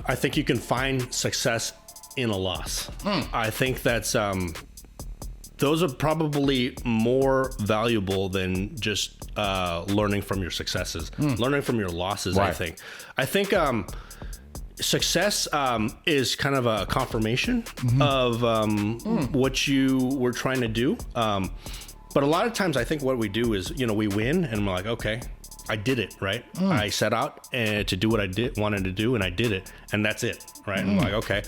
I think you can find success in a loss. I think that's those are probably more valuable than just learning from your successes, learning from your losses. Right. I think success is kind of a confirmation of what you were trying to do. But a lot of times I think what we do is, we win and we're like, okay, I did it, right? I set out to do what I wanted to do, and I did it, and that's it, right? And I'm like, okay,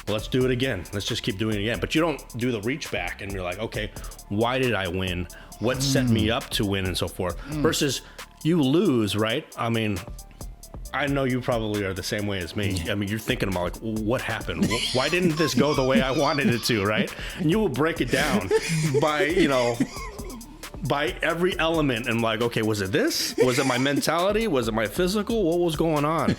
well, let's do it again. Let's just keep doing it again. But you don't do the reach back and you're like, okay, why did I win? What set me up to win and so forth? Versus you lose, right? I mean, I know you probably are the same way as me. I mean, you're thinking about like, what happened? Why didn't this go the way I wanted it to, right? And you will break it down by every element and like, okay, was it this? Was it my mentality? Was it my physical? What was going on?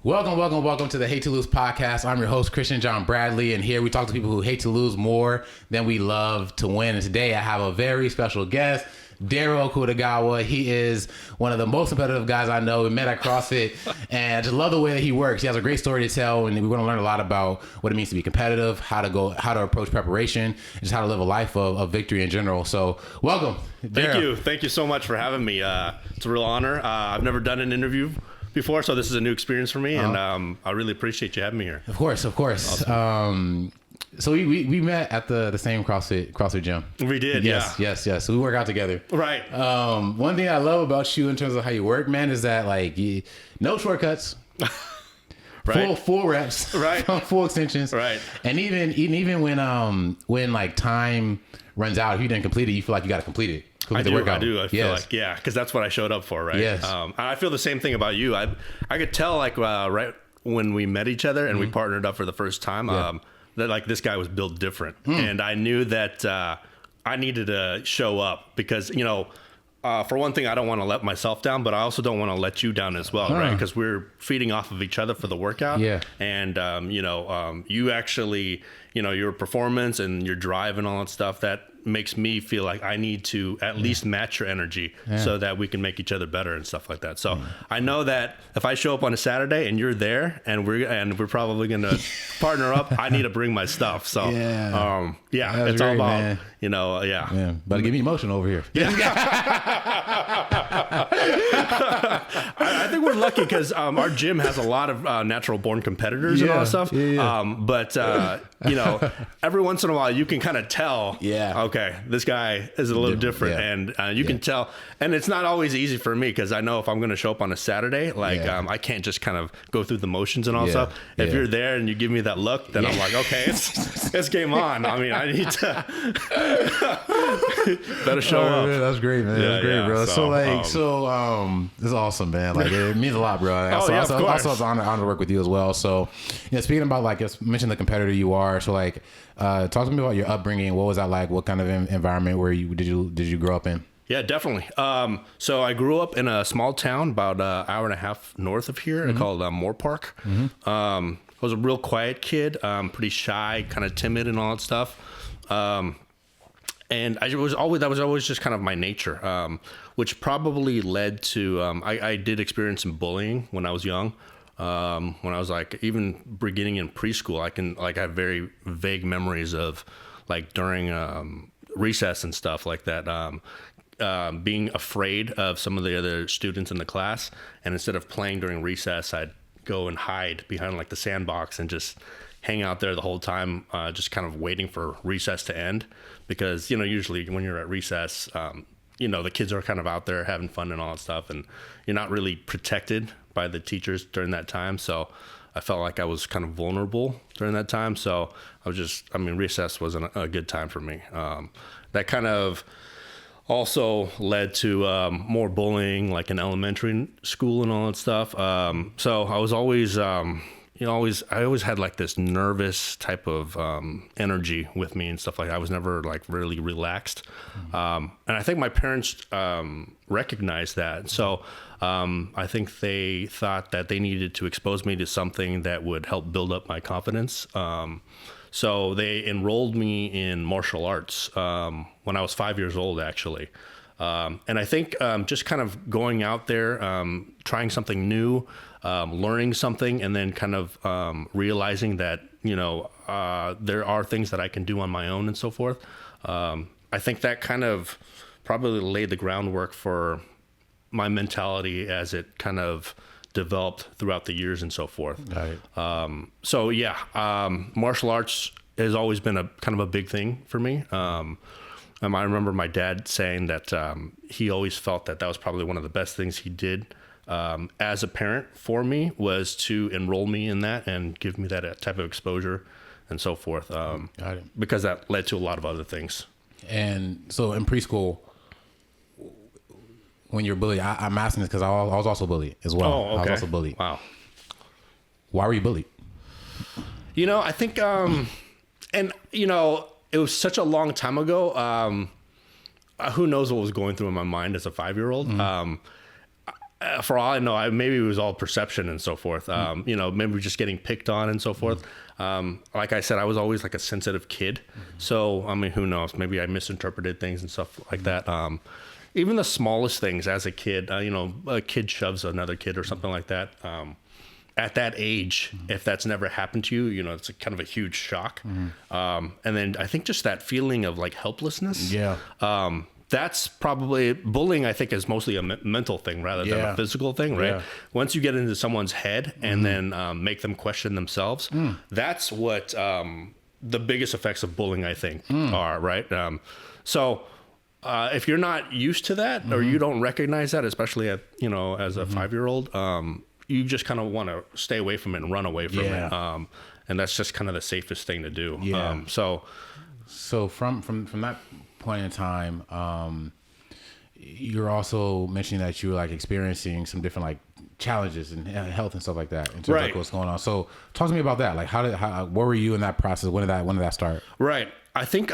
Welcome to the Hate to Lose podcast. I'm your host, Christian John Bradley, and here we talk to people who hate to lose more than we love to win. And today I have a very special guest, Daryl Akutagawa. He is one of the most competitive guys I know. We met at CrossFit, and I just love the way that he works. He has a great story to tell, and we're going to learn a lot about what it means to be competitive, how to approach preparation, and just how to live a life of victory in general. So, welcome, Daryl. Thank you so much for having me. It's a real honor. I've never done an interview before, so this is a new experience for me, and I really appreciate you having me here. Of course. Awesome. So we met at the same CrossFit gym. We did, yes. So we work out together. Right. One thing I love about you in terms of how you work, man, is that like no shortcuts. Right. Full reps. Right. Full extensions. Right. And even when like time runs out, if you didn't complete it, you feel like you got to complete it. I do. I feel like, because that's what I showed up for, right? Yes. I feel the same thing about you. I could tell like right when we met each other and we partnered up for the first time, that like this guy was built different, and I knew that I needed to show up because for one thing, I don't want to let myself down, but I also don't want to let you down as well, right? Because we're feeding off of each other for the workout. Yeah. And you actually, your performance and your drive and all that stuff that makes me feel like I need to at least match your energy so that we can make each other better and stuff like that. So I know that if I show up on a Saturday and you're there and we're probably going to partner up, I need to bring my stuff. So it's all about, man. But get me emotional over here. I think we're lucky because our gym has a lot of natural born competitors and all that stuff. But every once in a while you can kind of tell, okay, this guy is a little different. And you can tell. And it's not always easy for me because I know if I'm going to show up on a Saturday, I can't just kind of go through the motions and all stuff. If you're there and you give me that look, then I'm like, okay, it's game on. I mean, I need to better show up. Man, that's great, man. That's great, bro. So this is awesome, man. Like it means a lot, bro. Of course. Also, it's an honor to work with you as well. So, speaking about like, just mention the competitor you are. So, like, talk to me about your upbringing. What was that like? What kind of environment did you grow up in? Yeah, definitely. So I grew up in a small town about an hour and a half north of here called Moore Park. I was a real quiet kid, pretty shy, kind of timid and all that stuff. And that was always just kind of my nature, which probably led to, I did experience some bullying when I was young. When I was like, even beginning in preschool, I have very vague memories of like during recess and stuff like that, being afraid of some of the other students in the class. And instead of playing during recess, I'd go and hide behind like the sandbox and just hang out there the whole time, just kind of waiting for recess to end. Because, usually when you're at recess, the kids are kind of out there having fun and all that stuff. And you're not really protected by the teachers during that time. So I felt like I was kind of vulnerable during that time. So recess wasn't a good time for me. That kind of also led to more bullying, like in elementary school and all that stuff. So I was always, I always had like this nervous type of energy with me and stuff like that. I was never like really relaxed. And I think my parents recognized that. So I think they thought that they needed to expose me to something that would help build up my confidence. So they enrolled me in martial arts when I was 5 years old, actually. And I think just kind of going out there, trying something new, learning something and then kind of realizing that, there are things that I can do on my own and so forth. I think that kind of probably laid the groundwork for my mentality as it kind of developed throughout the years and so forth. Right. So yeah, martial arts has always been a kind of a big thing for me. I remember my dad saying that he always felt that was probably one of the best things he did as a parent for me, was to enroll me in that and give me that type of exposure and so forth. Got it. Because that led to a lot of other things. And so in preschool, when you're bullied, I'm asking this because I was also bullied as well. Oh, okay. I was also bullied. Wow. Why were you bullied? I think, it was such a long time ago. Who knows what was going through in my mind as a 5-year-old? For all I know, maybe it was all perception and so forth. Maybe just getting picked on and so forth. Like I said, I was always like a sensitive kid. So, who knows? Maybe I misinterpreted things and stuff like that. Even the smallest things as a kid, a kid shoves another kid or something like that. At that age, if that's never happened to you, it's kind of a huge shock. And then I think just that feeling of like helplessness. Yeah. That's probably bullying. I think is mostly a mental thing rather than a physical thing, right? Yeah. Once you get into someone's head and then make them question themselves, that's what the biggest effects of bullying, I think, are, right? So if you're not used to that or you don't recognize that, especially as a 5-year-old, you just kind of want to stay away from it and run away from it. And that's just kind of the safest thing to do. Yeah. So from that point in time, you're also mentioning that you were like experiencing some different like challenges and health and stuff like that in terms of what's going on. So talk to me about that. Like where were you in that process? When did that start? Right. I think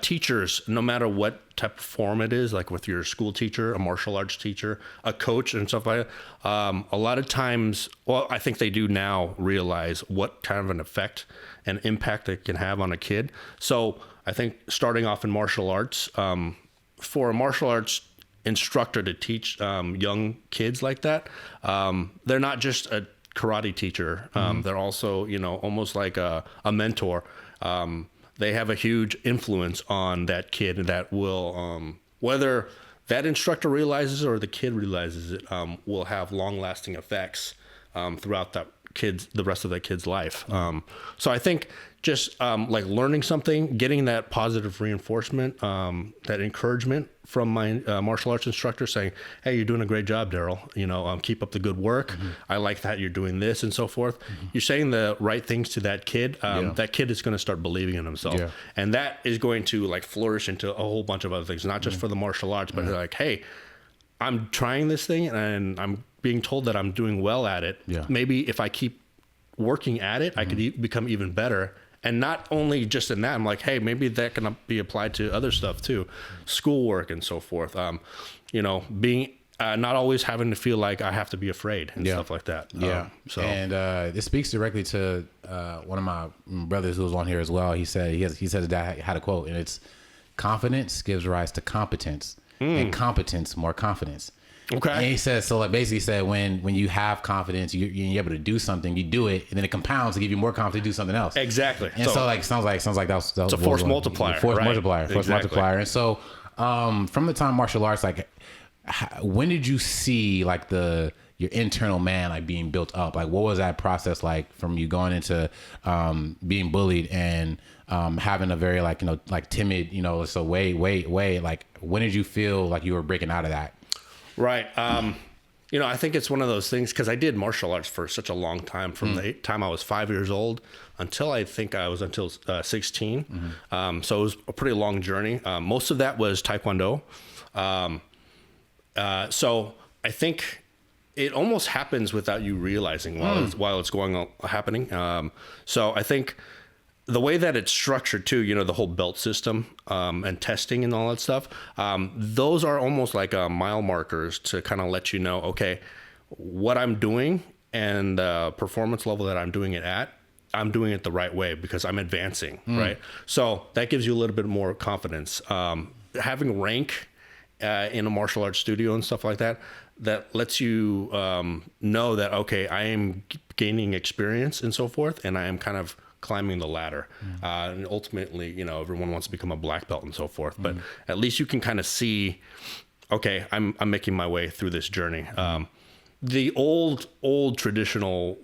teachers, no matter what type of form it is, like with your school teacher, a martial arts teacher, a coach and stuff like that, a lot of times, I think they do now realize what kind of an effect and impact it can have on a kid. So I think starting off in martial arts, for a martial arts instructor to teach young kids like that, they're not just a karate teacher. They're also, almost like a mentor. They have a huge influence on that kid that will, whether that instructor realizes it or the kid realizes it, will have long-lasting effects throughout the rest of that kid's life. So I think just like learning something, getting that positive reinforcement, that encouragement from my martial arts instructor saying, hey, you're doing a great job, Daryl. Keep up the good work. I like that you're doing this and so forth. You're saying the right things to that kid. That kid is going to start believing in himself. Yeah. And that is going to like flourish into a whole bunch of other things, not just for the martial arts, but like, hey, I'm trying this thing and I'm being told that I'm doing well at it. Yeah. Maybe if I keep working at it, I could become even better. And not only just in that, I'm like, hey, maybe that can be applied to other stuff too, schoolwork and so forth. Being not always having to feel like I have to be afraid and stuff like that. And this speaks directly to one of my brothers who was on here as well. He said his dad had a quote, and it's, confidence gives rise to competence, and competence more confidence. Okay. And he says, so like basically said, when you have confidence, you're able to do something, you do it, and then it compounds to give you more confidence to do something else. Exactly. And so like sounds like that was it's a force multiplier. Force multiplier. And so from the time martial arts, like when did you see like your internal man like being built up? Like what was that process like from you going into being bullied and having a very like timid, so way like when did you feel like you were breaking out of that? Right. I think it's one of those things because I did martial arts for such a long time, from the time I was 5 years old until I think I was 16. So it was a pretty long journey. Most of that was Taekwondo. So I think it almost happens without you realizing while it's happening. So I think the way that it's structured too, the whole belt system and testing and all that stuff, those are almost like mile markers to kind of let you know, okay, what I'm doing and the performance level that I'm doing it at, I'm doing it the right way because I'm advancing, right? So that gives you a little bit more confidence. Having rank in a martial arts studio and stuff like that, that lets you know that, okay, I am gaining experience and so forth, and I am kind of climbing the ladder. And ultimately, you know, everyone wants to become a black belt and so forth, but at least you can kind of see, okay, I'm making my way through this journey. The old traditional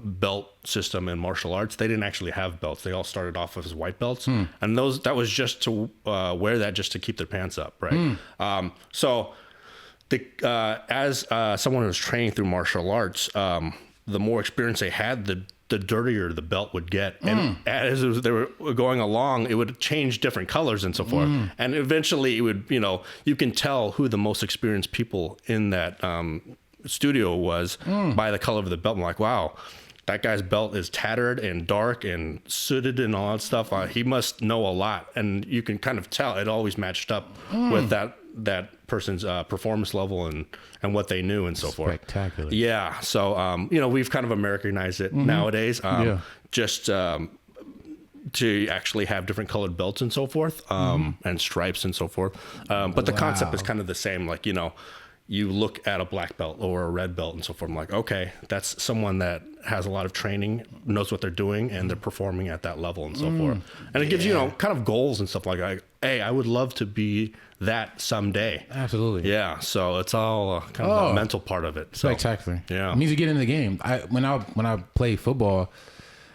belt system in martial arts, they didn't actually have belts. They all started off as white belts, and that was just to wear that just to keep their pants up, right? So as someone who's training through martial arts, the more experience they had, the dirtier the belt would get. And as they were going along, it would change different colors and so forth. And eventually it would, you know, you can tell who the most experienced people in that studio was by the color of the belt. I'm like, wow, that guy's belt is tattered and dark and sooted and all that stuff. He must know a lot. And you can kind of tell it always matched up with that person's performance level and what they knew and so forth. Spectacular. Yeah. So, you know, we've kind of Americanized it nowadays, just to actually have different colored belts and so forth, and stripes and so forth. But the concept is kind of the same. Like, you know, you look at a black belt or a red belt and so forth. I'm like, okay, that's someone that has a lot of training, knows what they're doing, and they're performing at that level and so forth. And it gives you know, kind of goals and stuff like that. Hey, I would love to be that someday. Absolutely. Yeah. So it's all kind of the mental part of it. So, Spectacular. Yeah. It means you get into the game. When I played football,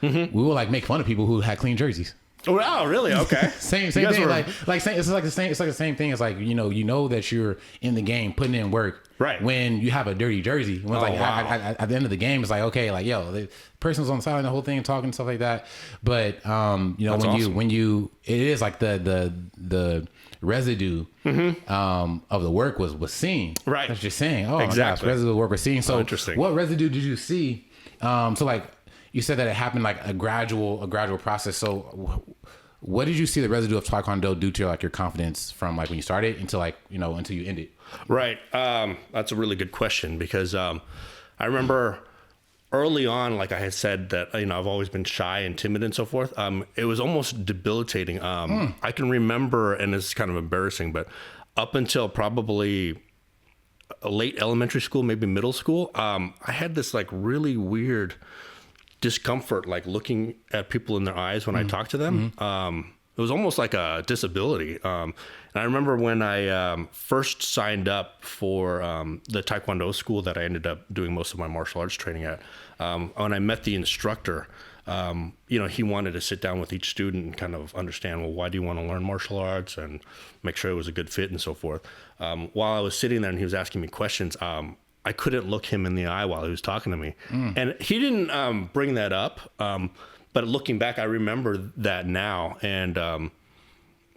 we would like make fun of people who had clean jerseys. Oh, really? Okay. same thing. It's like the same thing. It's like, you know that you're in the game, putting in work. Right. When you have a dirty jersey, when it's at the end of the game, it's like, okay, like, yo, the person's on the sideline the whole thing, talking and stuff like that. But you know, when you it is like the residue of the work was seen. Right. That's just saying. Oh, exactly. My gosh, residue of work was seen. So interesting. What residue did you see? So like you said that it happened like a gradual process. So what did you see the residue of Taekwondo do to like your confidence from like when you started until like, you know, until you ended? Right. That's a really good question because I remember early on, like I had said that, you know, I've always been shy and timid and so forth. It was almost debilitating. I can remember, and it's kind of embarrassing, but up until probably late elementary school, maybe middle school, I had this like really weird discomfort, like looking at people in their eyes when I talked to them. It was almost like a disability. And I remember when I first signed up for the Taekwondo school that I ended up doing most of my martial arts training at, when I met the instructor, you know, he wanted to sit down with each student and kind of understand, well, why do you want to learn martial arts, and make sure it was a good fit and so forth. While I was sitting there and he was asking me questions, I couldn't look him in the eye while he was talking to me. And he didn't bring that up. But looking back, I remember that now. And,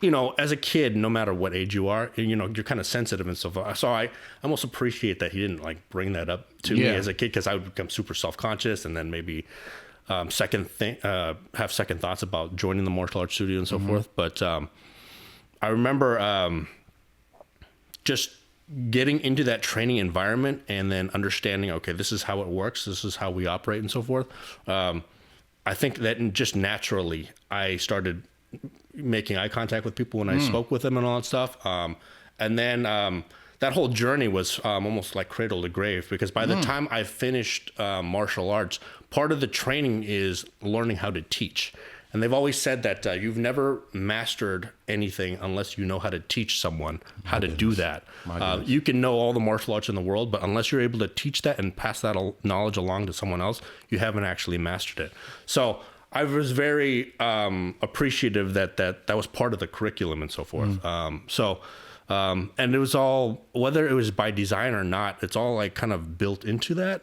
you know, as a kid, no matter what age you are, you know, you're kind of sensitive and stuff. So I almost appreciate that he didn't like bring that up to me as a kid, because I would become super self-conscious and then maybe have second thoughts about joining the martial arts studio and so forth. But I remember just getting into that training environment and then understanding, okay, this is how it works, this is how we operate and so forth. I think that just naturally I started making eye contact with people when I spoke with them and all that stuff. And then that whole journey was almost like cradle to grave, because by the time I finished martial arts, part of the training is learning how to teach. And they've always said that you've never mastered anything unless you know how to teach someone how to do that. You can know all the martial arts in the world, but unless you're able to teach that and pass that knowledge along to someone else, you haven't actually mastered it. So I was very appreciative that was part of the curriculum and so forth. And it was all, whether it was by design or not, it's all like kind of built into that.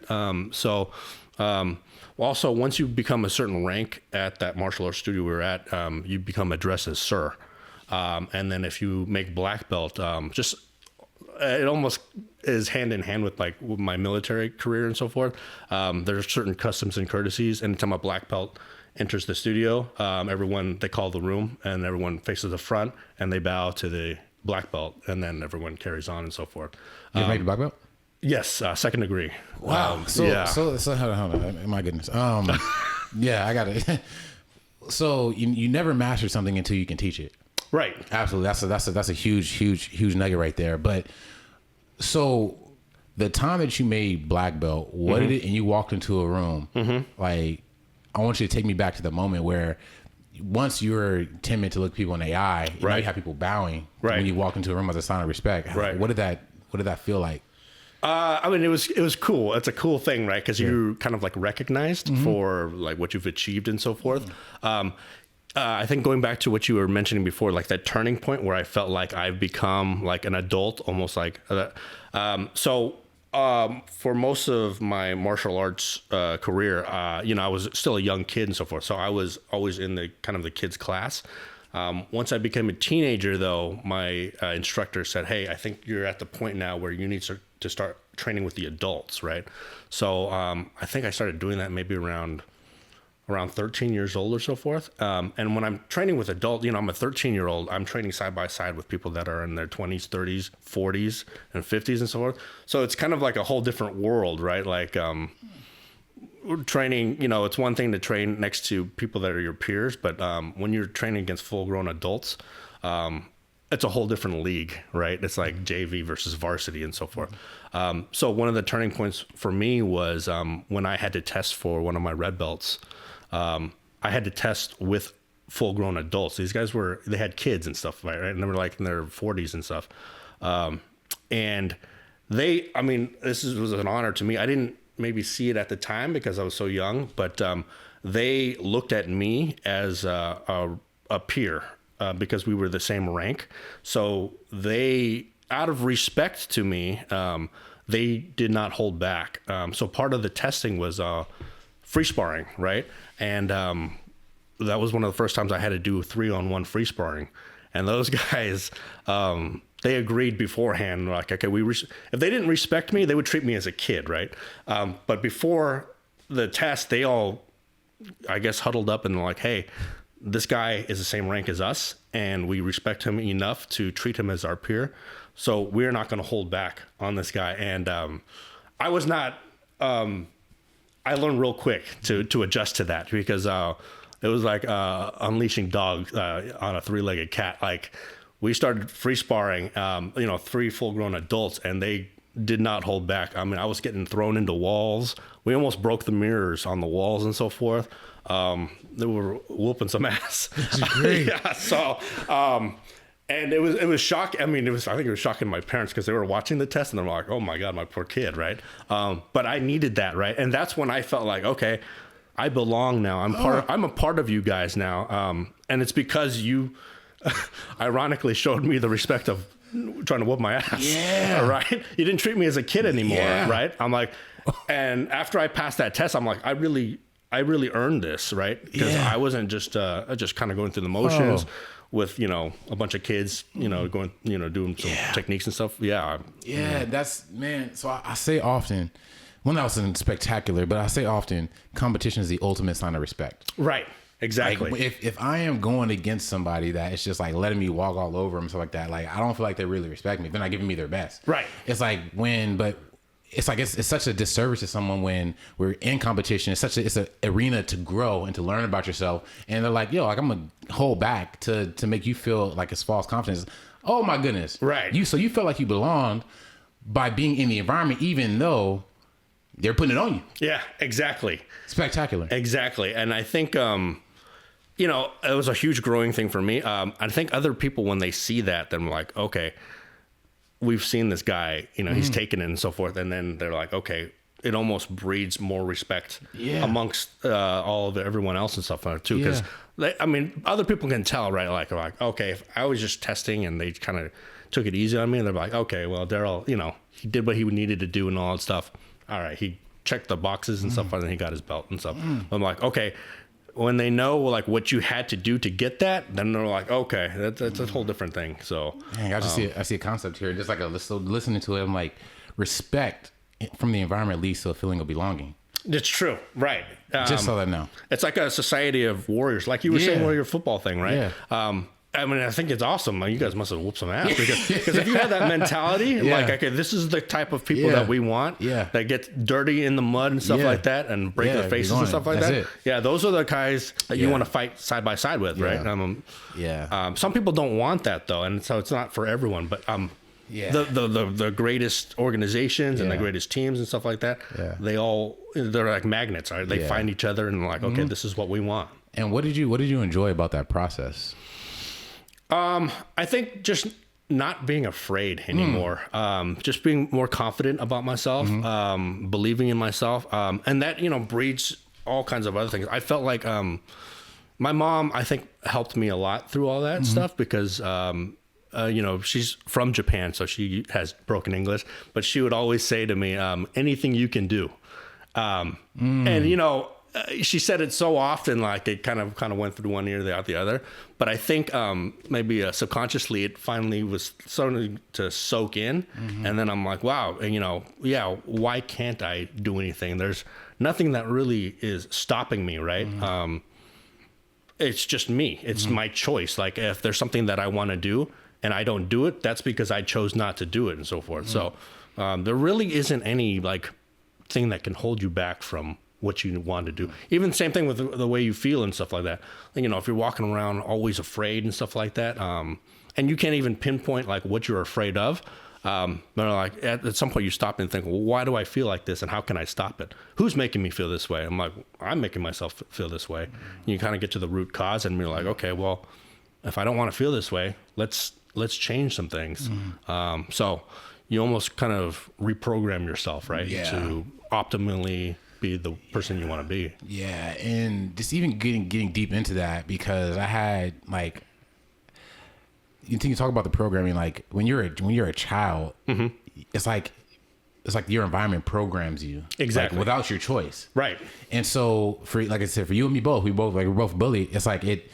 Also, once you become a certain rank at that martial arts studio we were at, you become addressed as sir. And then if you make black belt, it almost is hand in hand with like my military career and so forth. There's certain customs and courtesies. Anytime a black belt enters the studio, they call the room and everyone faces the front and they bow to the black belt, and then everyone carries on and so forth. You ever made the black belt? Yes, second degree. Wow. So hold on. My goodness. Yeah, I got it. So you never master something until you can teach it. Right. Absolutely. That's a huge nugget right there. But so the time that you made black belt, what did it, and you walked into a room, like, I want you to take me back to the moment where once you were timid to look people in the eye, you know, you have people bowing when you walk into a room as a sign of respect. What did that feel like? I mean, it was cool. It's a cool thing, right? Because you're kind of like recognized for like what you've achieved and so forth. I think going back to what you were mentioning before, like that turning point where I felt like I've become like an adult, almost like for most of my martial arts career, you know, I was still a young kid and so forth. So I was always in the kind of the kids class. Once I became a teenager, though, my instructor said, "Hey, I think you're at the point now where you need to start training with the adults, right?" So I think I started doing that maybe around 13 years old or so forth. And when I'm training with adults, you know, I'm a 13-year-old, I'm training side by side with people that are in their 20s, 30s, 40s, and 50s and so forth. So it's kind of like a whole different world, right? Like training, you know, it's one thing to train next to people that are your peers, but when you're training against full-grown adults, it's a whole different league, right? It's like JV versus varsity and so forth. So one of the turning points for me was when I had to test for one of my red belts. I had to test with full-grown adults. These guys they had kids and stuff, right? And they were like in their 40s and stuff. And I mean, this was an honor to me. I didn't maybe see it at the time because I was so young, but they looked at me as a peer because we were the same rank. So they, out of respect to me, they did not hold back. So part of the testing was free sparring, right? And that was one of the first times I had to do 3-on-1 free sparring. And those guys, they agreed beforehand, like, okay, if they didn't respect me, they would treat me as a kid, right? But before the test, they all, I guess, huddled up and like, hey, this guy is the same rank as us, and we respect him enough to treat him as our peer. So we're not going to hold back on this guy. And I was not... I learned real quick to adjust to that because it was like unleashing dogs on a 3-legged cat. Like we started free sparring, you know, 3 full-grown adults, and they did not hold back. I mean, I was getting thrown into walls. We almost broke the mirrors on the walls and so forth. They were whooping some ass. Great. Yeah. So. And it was shocking. I mean, I think it was shocking my parents because they were watching the test and they're like, "Oh my God, my poor kid," right? But I needed that, right? And that's when I felt like, okay, I belong now. I'm a part of you guys now. And it's because you, ironically, showed me the respect of trying to whoop my ass. Yeah. Right. You didn't treat me as a kid anymore, right? I'm like, and after I passed that test, I'm like, I really earned this, right? Because I wasn't just kind of going through the motions. With, you know, a bunch of kids, you know, going, you know, doing some techniques and stuff. Yeah. That's, man. So I say often, well, that wasn't spectacular, but I say often, competition is the ultimate sign of respect. Right. Exactly. Like, if I am going against somebody that it's just like letting me walk all over them and stuff like that, like I don't feel like they really respect me. They're not giving me their best. Right. It's like it's like it's such a disservice to someone when we're in competition. It's an arena to grow and to learn about yourself. And they're like, yo, like I'm gonna hold back to make you feel like it's false confidence. Oh my goodness. Right. So you felt like you belonged by being in the environment, even though they're putting it on you. Yeah, exactly. Spectacular. Exactly. And I think, you know, it was a huge growing thing for me. I think other people, when they see that, they're like, okay, we've seen this guy, you know, he's taken it and so forth. And then they're like, okay, it almost breeds more respect amongst everyone else and stuff like that too. Because I mean, other people can tell, right? Like, okay, if I was just testing and they kind of took it easy on me, and they're like, okay, well, Daryl, you know, he did what he needed to do and all that stuff. All right, he checked the boxes and stuff, and then he got his belt and stuff. I'm like, okay. When they know like what you had to do to get that, then they're like, okay, that's a whole different thing. So, dang, I see a concept here. Just like listening to it, I'm like, respect from the environment leads to a feeling of belonging. It's true, right? Just so that know, it's like a society of warriors, like you were saying, your football thing, right? Yeah. I mean, I think it's awesome. You guys must have whooped some ass because if you had that mentality, like, okay, this is the type of people that we want, that get dirty in the mud and stuff like that and break their faces and stuff like that. Yeah, those are the guys that you want to fight side by side with, right? Some people don't want that though, and so it's not for everyone. But Yeah. The greatest organizations and the greatest teams and stuff like that, they're like magnets, right? They find each other and like, okay, this is what we want. And what did you enjoy about that process? I think just not being afraid anymore, just being more confident about myself, believing in myself. And that, breeds all kinds of other things. I felt like, my mom, I think, helped me a lot through all that stuff because, she's from Japan, so she has broken English, but she would always say to me, anything you can do. And, she said it so often, like it kind of went through one ear, out the other. But I think maybe subconsciously it finally was starting to soak in. And then I'm like, wow, and why can't I do anything? There's nothing that really is stopping me, right? It's just me. It's my choice. Like if there's something that I want to do and I don't do it, that's because I chose not to do it and so forth. So there really isn't any like thing that can hold you back from what you want to do. Even the same thing with the way you feel and stuff like that. If you're walking around always afraid and stuff like that, and you can't even pinpoint like what you're afraid of, like at some point you stop and think, well, why do I feel like this and how can I stop it? Who's making me feel this way? I'm like, I'm making myself feel this way. And you kind of get to the root cause and you're like, okay, well, if I don't want to feel this way, let's change some things. So you almost kind of reprogram yourself, right? To optimally be the person you want to be. Yeah. And just even getting deep into that, because I had like, you talk about the programming, like when you're a child, it's like your environment programs you exactly like, without your choice. Right. And so like I said, for you and me both, we're both bullied. It's like it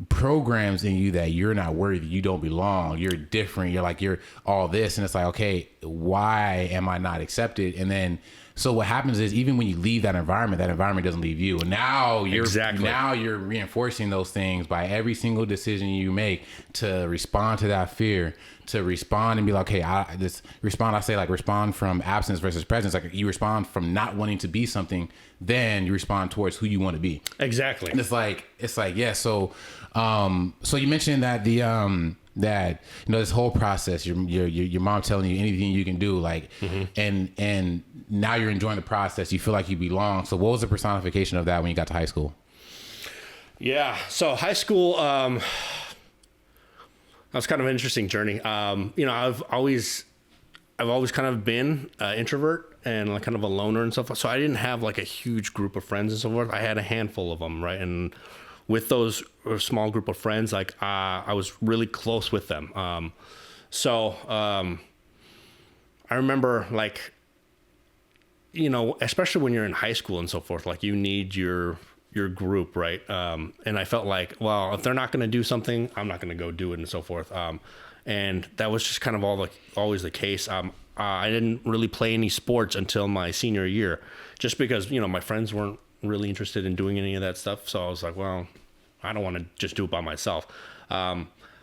programs in you that you're not worthy, you don't belong, you're different, you're all this. And it's like, okay, why am I not accepted? And then, so what happens is even when you leave that environment doesn't leave you. And now you're reinforcing those things by every single decision you make to respond to that fear, to respond and be like, okay, respond from absence versus presence. Like you respond from not wanting to be something, then you respond towards who you want to be. Exactly. And it's like, yeah. So you mentioned that that this whole process, your mom telling you anything you can do, like, and now you're enjoying the process. You feel like you belong. So what was the personification of that when you got to high school? Yeah. So high school, that was kind of an interesting journey. I've always kind of been an introvert and like kind of a loner and stuff. So I didn't have like a huge group of friends and so forth. I had a handful of them, right? And with those small group of friends, like I was really close with them. I remember like, especially when you're in high school and so forth, like you need your group, right? And I felt like, well, if they're not going to do something, I'm not going to go do it and so forth. And that was just kind of always the case. I didn't really play any sports until my senior year, just because, my friends weren't really interested in doing any of that stuff. So I was like, well, I don't want to just do it by myself.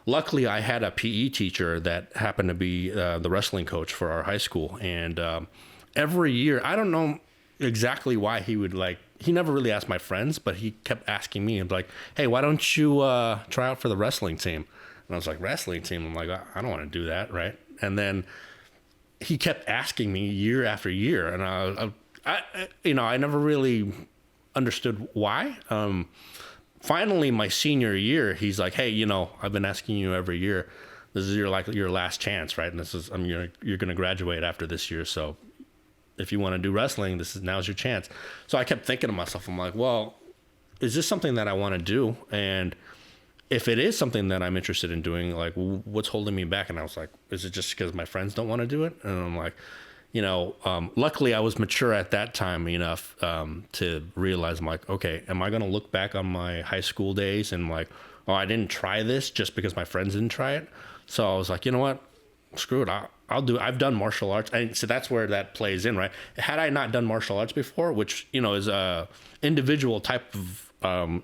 Luckily, I had a PE teacher that happened to be the wrestling coach for our high school. And every year, I don't know exactly why he never really asked my friends, but he kept asking me and like, hey, why don't you try out for the wrestling team? And I was like, wrestling team? I'm like, I don't want to do that, right? And then he kept asking me year after year. And I never really understood wgoing finally my senior year, he's like, hey, I've been asking you every year, this is your last chance, right? And this is, you're going to graduate after this year. So if you want to do wrestling, now's your chance. So I kept thinking to myself, I'm like, well, is this something that I want to do? And if it is something that I'm interested in doing, like what's holding me back? And I was like, is it just because my friends don't want to do it? And I'm like, luckily I was mature at that time enough to realize, I'm like, okay, am I going to look back on my high school days and like, oh, I didn't try this just because my friends didn't try it? So I was like, you know what? Screw it. I'll do it. I've done martial arts. And so that's where that plays in, right? Had I not done martial arts before, which, is a individual type of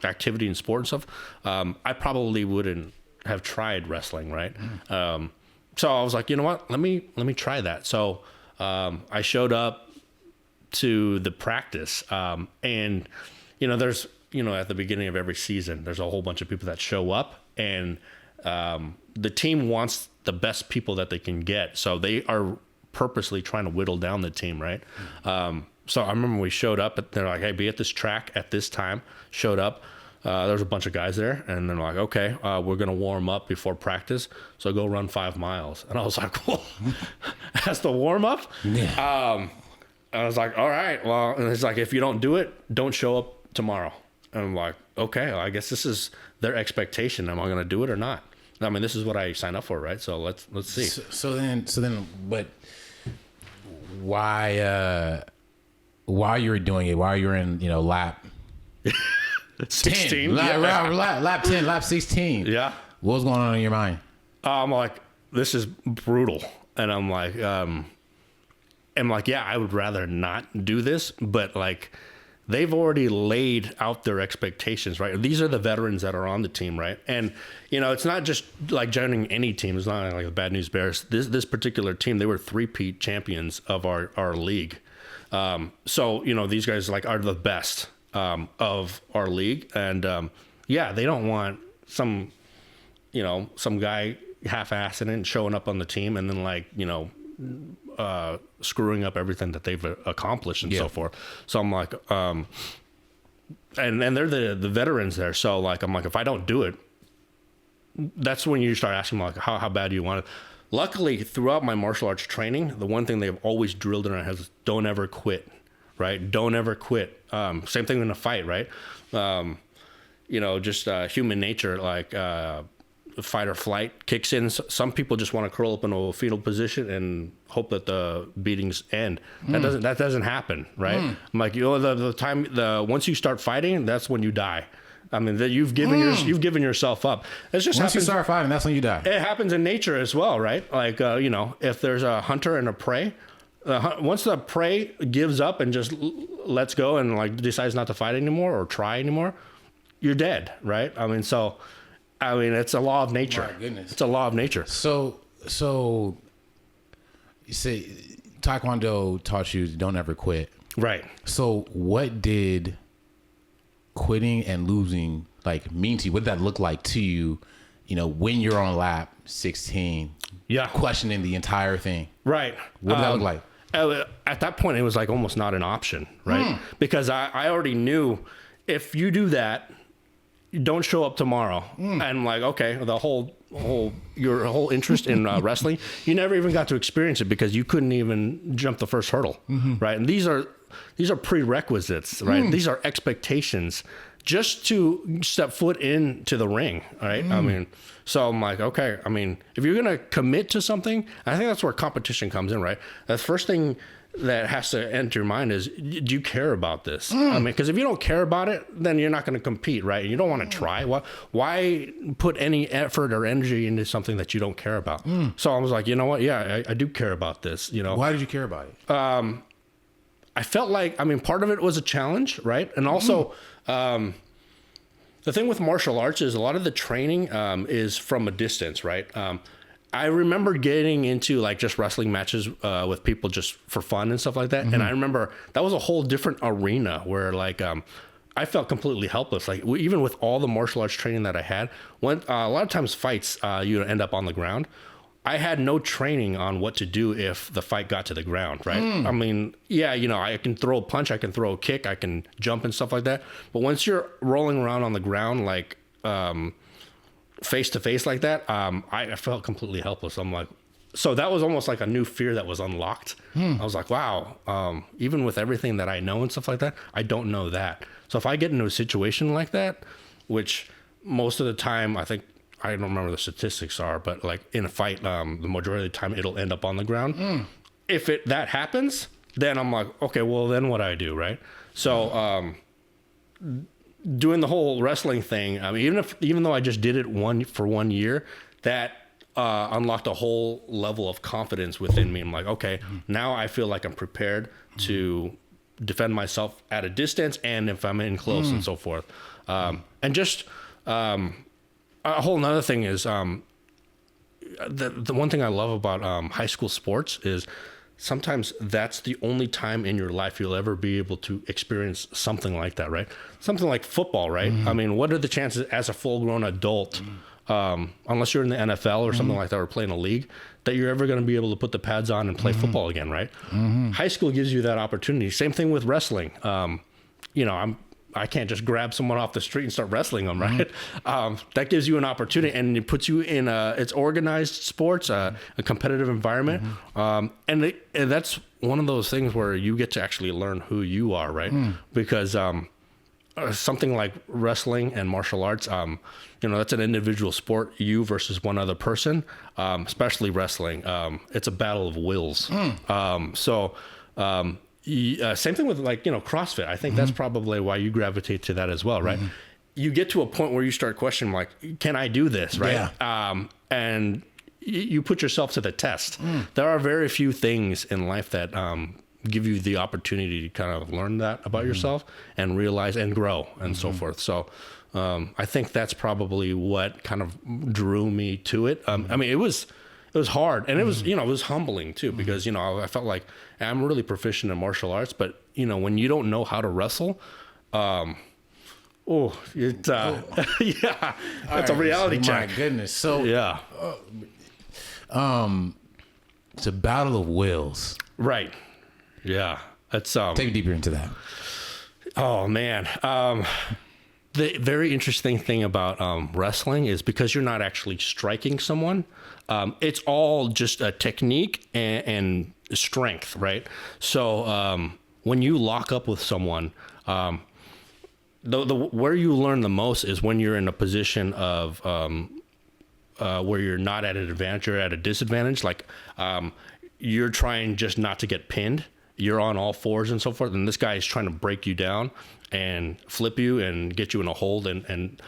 activity and sport and stuff, I probably wouldn't have tried wrestling, right? So I was like, you know what? Let me try that. So I showed up to the practice, and there's at the beginning of every season, there's a whole bunch of people that show up, and the team wants the best people that they can get. So they are purposely trying to whittle down the team, right? So I remember we showed up, and they're like, hey, be at this track at this time. Showed up. There was a bunch of guys there, and they're like, okay, we're going to warm up before practice. So go run 5 miles. And I was like, well, that's the warm up? Yeah. I was like, all right, well, and it's like, if you don't do it, don't show up tomorrow. And I'm like, okay, well, I guess this is their expectation. Am I going to do it or not? I mean, this is what I signed up for, right? So let's see. So then, but why you were doing it? Why you were in, lap 16, 10, lap 10, lap 16. Yeah. What was going on in your mind? I'm like, this is brutal. And I'm like, yeah, I would rather not do this, but like, they've already laid out their expectations, right? These are the veterans that are on the team, right? And, it's not just like joining any team. It's not like the Bad News Bears. This particular team, they were 3-peat champions of our league. So, these guys like are the best of our league. And, they don't want some guy half-assing it and showing up on the team and then screwing up everything that they've accomplished and so forth. So I'm like, and they're the veterans there. So like, I'm like, if I don't do it, that's when you start asking like, how bad do you want it? Luckily, throughout my martial arts training, the one thing they've always drilled in our heads is don't ever quit, right? Don't ever quit. Same thing in a fight, right? Just human nature, like fight or flight kicks in. Some people just want to curl up in a fetal position and hope that the beatings end. That doesn't happen, right? I'm like, once you start fighting, that's when you die. I mean, that you've given yourself up. It's just once you start fighting, that's when you die. It happens in nature as well, right? Like, if there's a hunter and a prey, once the prey gives up and just lets go and like decides not to fight anymore or try anymore, you're dead, right? I mean, it's a law of nature. My goodness. It's a law of nature. So you say Taekwondo taught you don't ever quit. Right. So what did quitting and losing like mean to you? What did that look like to you, when you're on lap 16? Yeah. Questioning the entire thing. Right. What did that look like? At that point, it was like almost not an option, right? Because I already knew if you do that, don't show up tomorrow. And like, okay, your whole interest in wrestling, you never even got to experience it because you couldn't even jump the first hurdle, right? And these are prerequisites, right? These are expectations just to step foot into the ring, right? I mean, so I'm like, okay, I mean, if you're gonna commit to something, I think that's where competition comes in, right? The first thing that has to enter your mind is, do you care about this? I mean, because if you don't care about it, then you're not going to compete, right? You don't want to try. Why put any effort or energy into something that you don't care about? So I was like, you know what? Yeah, I do care about this. Why did you care about it? I felt like, part of it was a challenge, right? And also, the thing with martial arts is a lot of the training is from a distance, right? I remember getting into like just wrestling matches with people just for fun and stuff like that. And I remember that was a whole different arena where like I felt completely helpless. Like even with all the martial arts training that I had, when a lot of times fights, you end up on the ground. I had no training on what to do if the fight got to the ground, right? I mean, yeah, I can throw a punch, I can throw a kick, I can jump and stuff like that. But once you're rolling around on the ground, like face to face like that, I felt completely helpless. I'm like, so that was almost like a new fear that was unlocked. I was like, wow, even with everything that I know and stuff like that, I don't know that. So if I get into a situation like that, which most of the time, I think, I don't remember the statistics are, but like in a fight, the majority of the time it'll end up on the ground. If that happens, then I'm like, okay, well then what do I do, right? So, doing the whole wrestling thing, even though I just did it for 1 year, that unlocked a whole level of confidence within me. I'm like, okay, now I feel like I'm prepared to defend myself at a distance and if I'm in close and so forth. And just a whole nother thing is the one thing I love about high school sports is sometimes that's the only time in your life you'll ever be able to experience something like that, right? Something like football, right? I mean, what are the chances as a full-grown adult unless you're in the NFL or something like that, or playing a league, that you're ever going to be able to put the pads on and play football again, right? High school gives you that opportunity. Same thing with wrestling. I can't just grab someone off the street and start wrestling them, right? That gives you an opportunity, and it puts you in it's organized sports, a competitive environment. And that's one of those things where you get to actually learn who you are, right? Because something like wrestling and martial arts, that's an individual sport, you versus one other person, especially wrestling. It's a battle of wills. Same thing with CrossFit. I think that's probably why you gravitate to that as well, right? You get to a point where you start questioning, like, can I do this, right? Yeah. And you put yourself to the test. There are very few things in life that give you the opportunity to kind of learn that about yourself and realize and grow and so forth. So I think that's probably what kind of drew me to it. I mean, it was hard, and it was, it was humbling too, because, I felt like I'm really proficient in martial arts, but when you don't know how to wrestle, yeah, that's a reality check. My goodness. So yeah. It's a battle of wills. Right. Yeah. That's take me deeper into that. Oh man. The very interesting thing about wrestling is because you're not actually striking someone, it's all just a technique and strength, right? So when you lock up with someone, where you learn the most is when you're in a position of where you're not at an advantage, you're at a disadvantage. Like you're trying just not to get pinned. You're on all fours and so forth, and this guy is trying to break you down and flip you and get you in a hold, and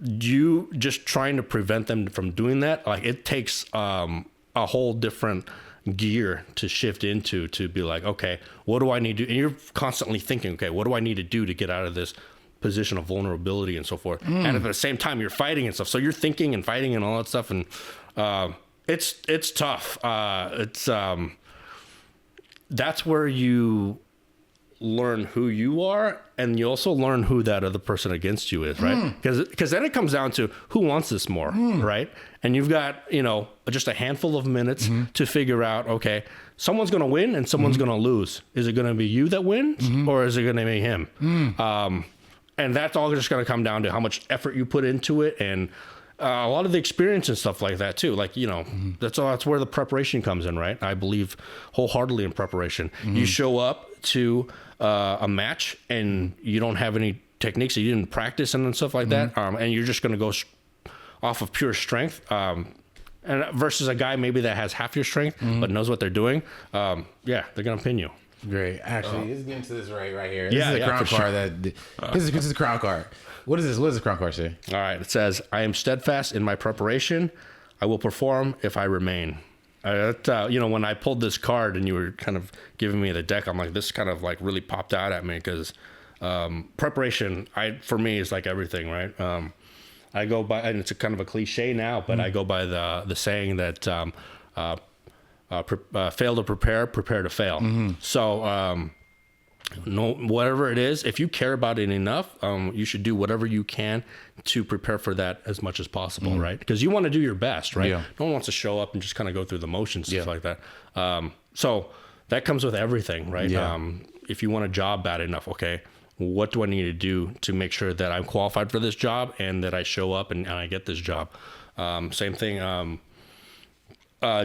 you just trying to prevent them from doing that. Like it takes a whole different gear to shift into, to be like, okay, what do I need to do? And you're constantly thinking, okay, what do I need to do to get out of this position of vulnerability and so forth? And at the same time, you're fighting and stuff. So you're thinking and fighting and all that stuff, and it's tough. That's where you learn who you are, and you also learn who that other person against you is, right? Because then it comes down to who wants this more, right? And you've got, just a handful of minutes to figure out, okay, someone's going to win and someone's going to lose. Is it going to be you that wins or is it going to be him? And that's all just going to come down to how much effort you put into it, and a lot of the experience and stuff like that too. Like, that's where the preparation comes in, right? I believe wholeheartedly in preparation. You show up to a match and you don't have any techniques, you didn't practice and stuff like that, and you're just going to go off of pure strength, and versus a guy maybe that has half your strength but knows what they're doing. They're going to pin you. Great. Actually, let's get into this right here. This is a crown card. Sure. This is a crown card. What is this? What does the crown card say? All right. It says, I am steadfast in my preparation. I will perform if I remain. When I pulled this card and you were kind of giving me the deck, I'm like, this kind of like really popped out at me, because preparation, for me, is like everything, right? I go by, and it's a kind of a cliche now, but I go by the saying that fail to prepare, prepare to fail. So whatever it is, if you care about it enough, you should do whatever you can to prepare for that as much as possible, right? Because you want to do your best, right? Yeah. No one wants to show up and just kind of go through the motions, stuff like that. So that comes with everything, right? Yeah. If you want a job bad enough, okay, what do I need to do to make sure that I'm qualified for this job and that I show up and I get this job? Same thing.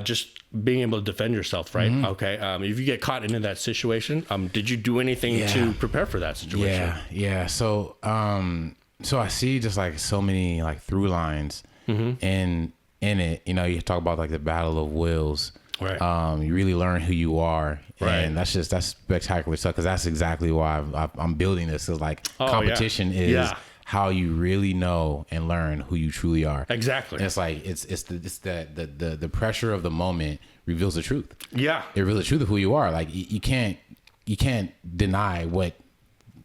Just being able to defend yourself, right? Okay. If you get caught into that situation, did you do anything to prepare for that situation? Yeah. So I see just like so many like through lines in it. You talk about like the battle of wills. Right. You really learn who you are, right? And that's spectacular stuff, because that's exactly why I'm building this. Is like competition is how you really know and learn who you truly are. Exactly. And it's like it's the pressure of the moment reveals the truth. Yeah. It reveals the truth of who you are. Like you can't deny what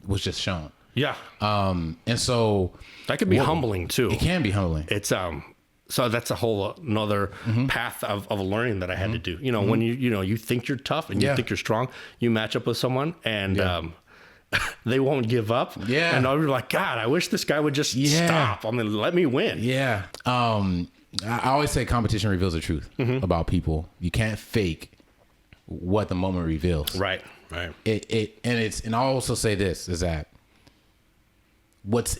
was just shown. Yeah. And so that could be humbling too. It can be humbling. It's so that's a whole another path of learning that I had to do. When you think you're tough and you think you're strong, you match up with someone and they won't give up. Yeah. And I'll be like, God, I wish this guy would just stop. I mean, let me win. Yeah. I always say competition reveals the truth about people. You can't fake what the moment reveals. Right. And I'll also say this is that what's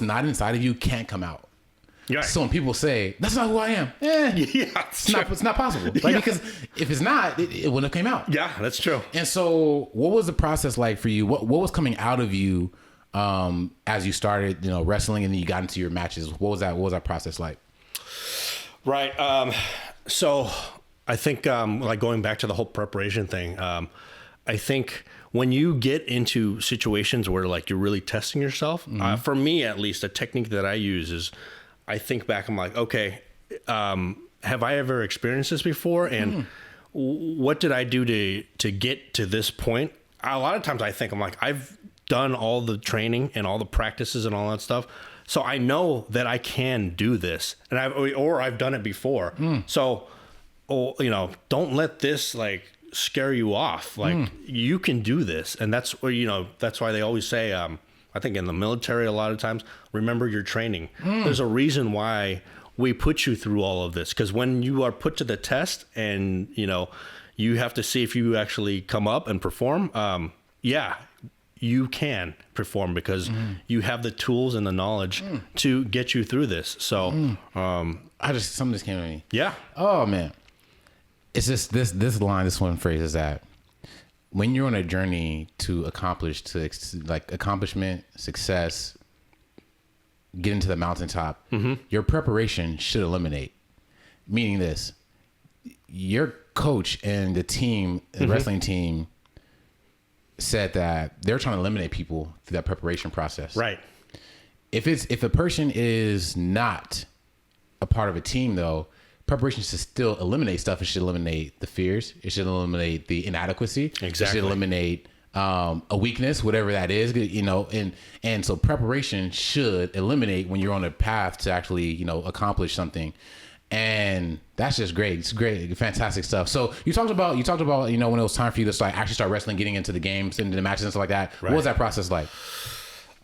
not inside of you can't come out. Right. So when people say that's not who I am, it's not possible. Like, because if it's not, it wouldn't have came out. Yeah, that's true. And so, what was the process like for you? What was coming out of you as you started, wrestling, and then you got into your matches? What was that process like? Right. So I think like going back to the whole preparation thing, I think when you get into situations where like you're really testing yourself, for me at least, a technique that I use is I think back, I'm like, okay, have I ever experienced this before? And what did I do to get to this point? A lot of times I think, I'm like, I've done all the training and all the practices and all that stuff. So I know that I can do this, and I've done it before. So, don't let this like scare you off. Like you can do this. And that's where, that's why they always say, I think in the military, a lot of times, remember your training. There's a reason why we put you through all of this. Because when you are put to the test and, you have to see if you actually come up and perform, you can perform because you have the tools and the knowledge to get you through this. So, something just came to me. Yeah. Oh man. It's just this one phrase is that when you're on a journey to accomplishment, success, get into the mountaintop, your preparation should eliminate. Meaning this, your coach and the team, the wrestling team, said that they're trying to eliminate people through that preparation process. Right. If a person is not a part of a team, though, preparation should still eliminate stuff. It should eliminate the fears. It should eliminate the inadequacy. Exactly. It should eliminate a weakness, whatever that is, and so preparation should eliminate when you're on a path to actually, accomplish something. And that's just great. It's great, fantastic stuff. So you talked about, when it was time for you to actually start wrestling, getting into the games, into the matches and stuff like that. Right. What was that process like?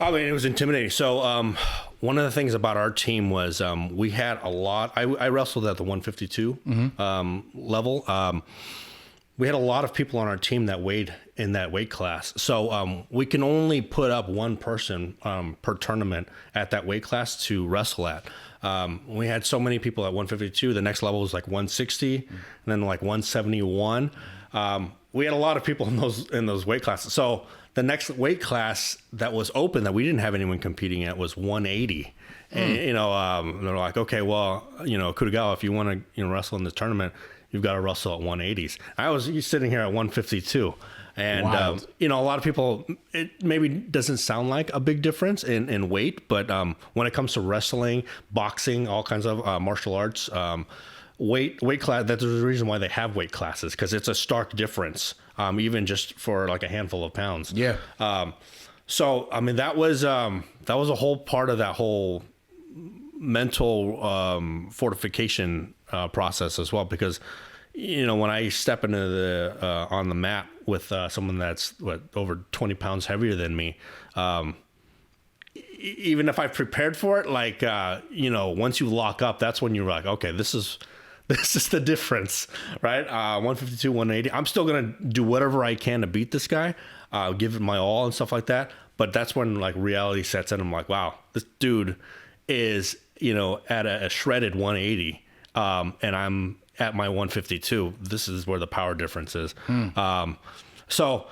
I mean, it was intimidating. So one of the things about our team was we had a lot. I wrestled at the 152 level. We had a lot of people on our team that weighed in that weight class. So we can only put up one person per tournament at that weight class to wrestle at. We had so many people at 152. The next level was like 160, and then like 171. We had a lot of people in those weight classes. So the next weight class that was open that we didn't have anyone competing at was 180. And, they're like, okay, well, Akutagawa, if you want to wrestle in this tournament, you've got to wrestle at 180s. I was sitting here at 152. And, a lot of people, it maybe doesn't sound like a big difference in weight, but when it comes to wrestling, boxing, all kinds of martial arts, weight class, that's the reason why they have weight classes, because it's a stark difference, even just for like a handful of pounds. Yeah. So, I mean, that was a whole part of that whole mental fortification process as well, because when I step into the on the mat with someone that's over 20 pounds heavier than me, even if I've prepared for it, like once you lock up, that's when you're like, okay, this is the difference, right? 152, 180. I'm still gonna do whatever I can to beat this guy, give it my all and stuff like that. But that's when like reality sets in. I'm like, wow, this dude is at a shredded 180, and I'm at my 152. This is where the power difference is. So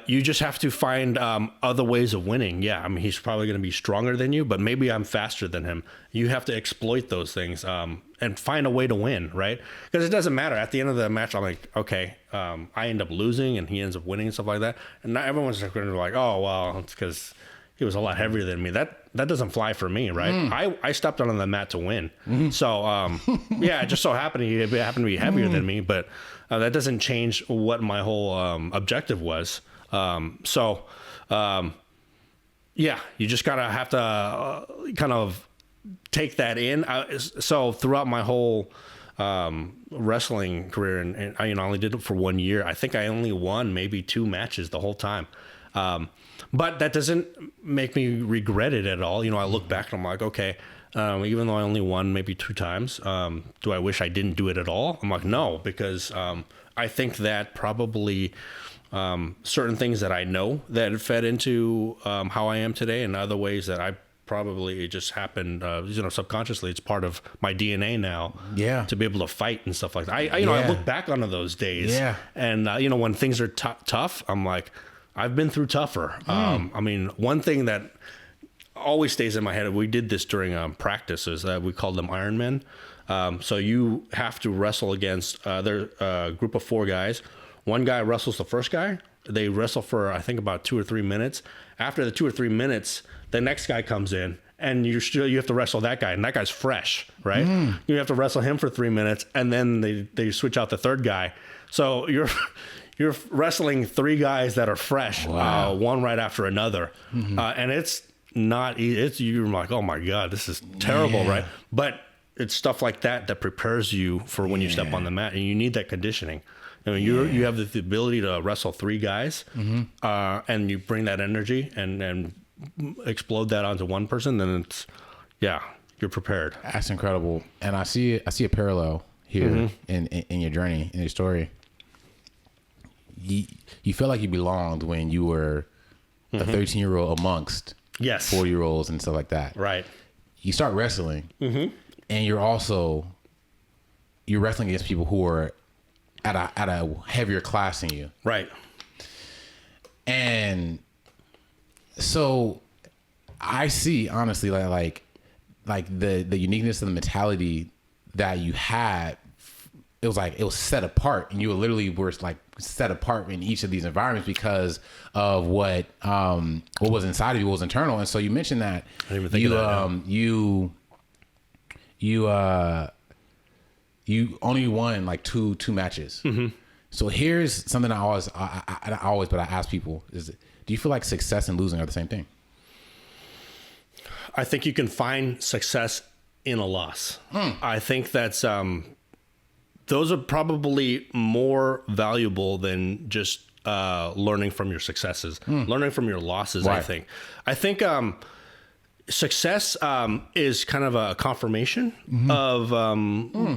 you just have to find other ways of winning. Yeah, I mean, he's probably going to be stronger than you, but maybe I'm faster than him. You have to exploit those things and find a way to win, right? Because it doesn't matter. At the end of the match, I'm like, okay, I end up losing and he ends up winning and stuff like that. And not everyone's going to be like, oh, well, it's because he was a lot heavier than me. That doesn't fly for me, right? I stepped on the mat to win. So, it just so happened he happened to be heavier than me, but that doesn't change what my whole objective was. You just gotta have to kind of take that in. So throughout my whole wrestling career, and I only did it for 1 year. I think I only won maybe 2 matches the whole time. But that doesn't make me regret it at all. I look back and I'm like, okay, even though I only won maybe 2 times, do I wish I didn't do it at all? I'm like, no, because I think that probably certain things that I know that fed into how I am today, and other ways that I probably it just happened, subconsciously. It's part of my DNA now. Yeah. To be able to fight and stuff like that. I look back onto those days. Yeah. And when things are tough, I'm like, I've been through tougher. One thing that always stays in my head, we did this during practice, is that we called them Ironmen. So you have to wrestle against a group of 4 guys. One guy wrestles the first guy. They wrestle for, I think, about 2 or 3 minutes. After the 2 or 3 minutes, the next guy comes in, and you have to wrestle that guy, and that guy's fresh, right? You have to wrestle him for 3 minutes, and then they switch out the third guy. So you're wrestling 3 guys that are fresh, one right after another, and it's not. You're like, oh my God, this is terrible, right? But it's stuff like that prepares you for when you step on the mat, and you need that conditioning. You have the ability to wrestle 3 guys, and you bring that energy and explode that onto one person, then you're prepared. That's incredible. And I see a parallel here in your journey, in your story. You felt like you belonged when you were a 13-year-old amongst 40-year-olds and stuff like that. Right. You start wrestling, and you're wrestling against people who are at a heavier class than you. Right. And so I see, honestly, like the uniqueness of the mentality that you had. It was set apart, and you literally were like set apart in each of these environments because of what was inside of you, what was internal. And so you mentioned that I didn't even think of that. You only won like two matches. So here's something I ask people is, do you feel like success and losing are the same thing? I think you can find success in a loss. I think that's those are probably more valuable than just learning from your successes, learning from your losses. Right. I think success is kind of a confirmation of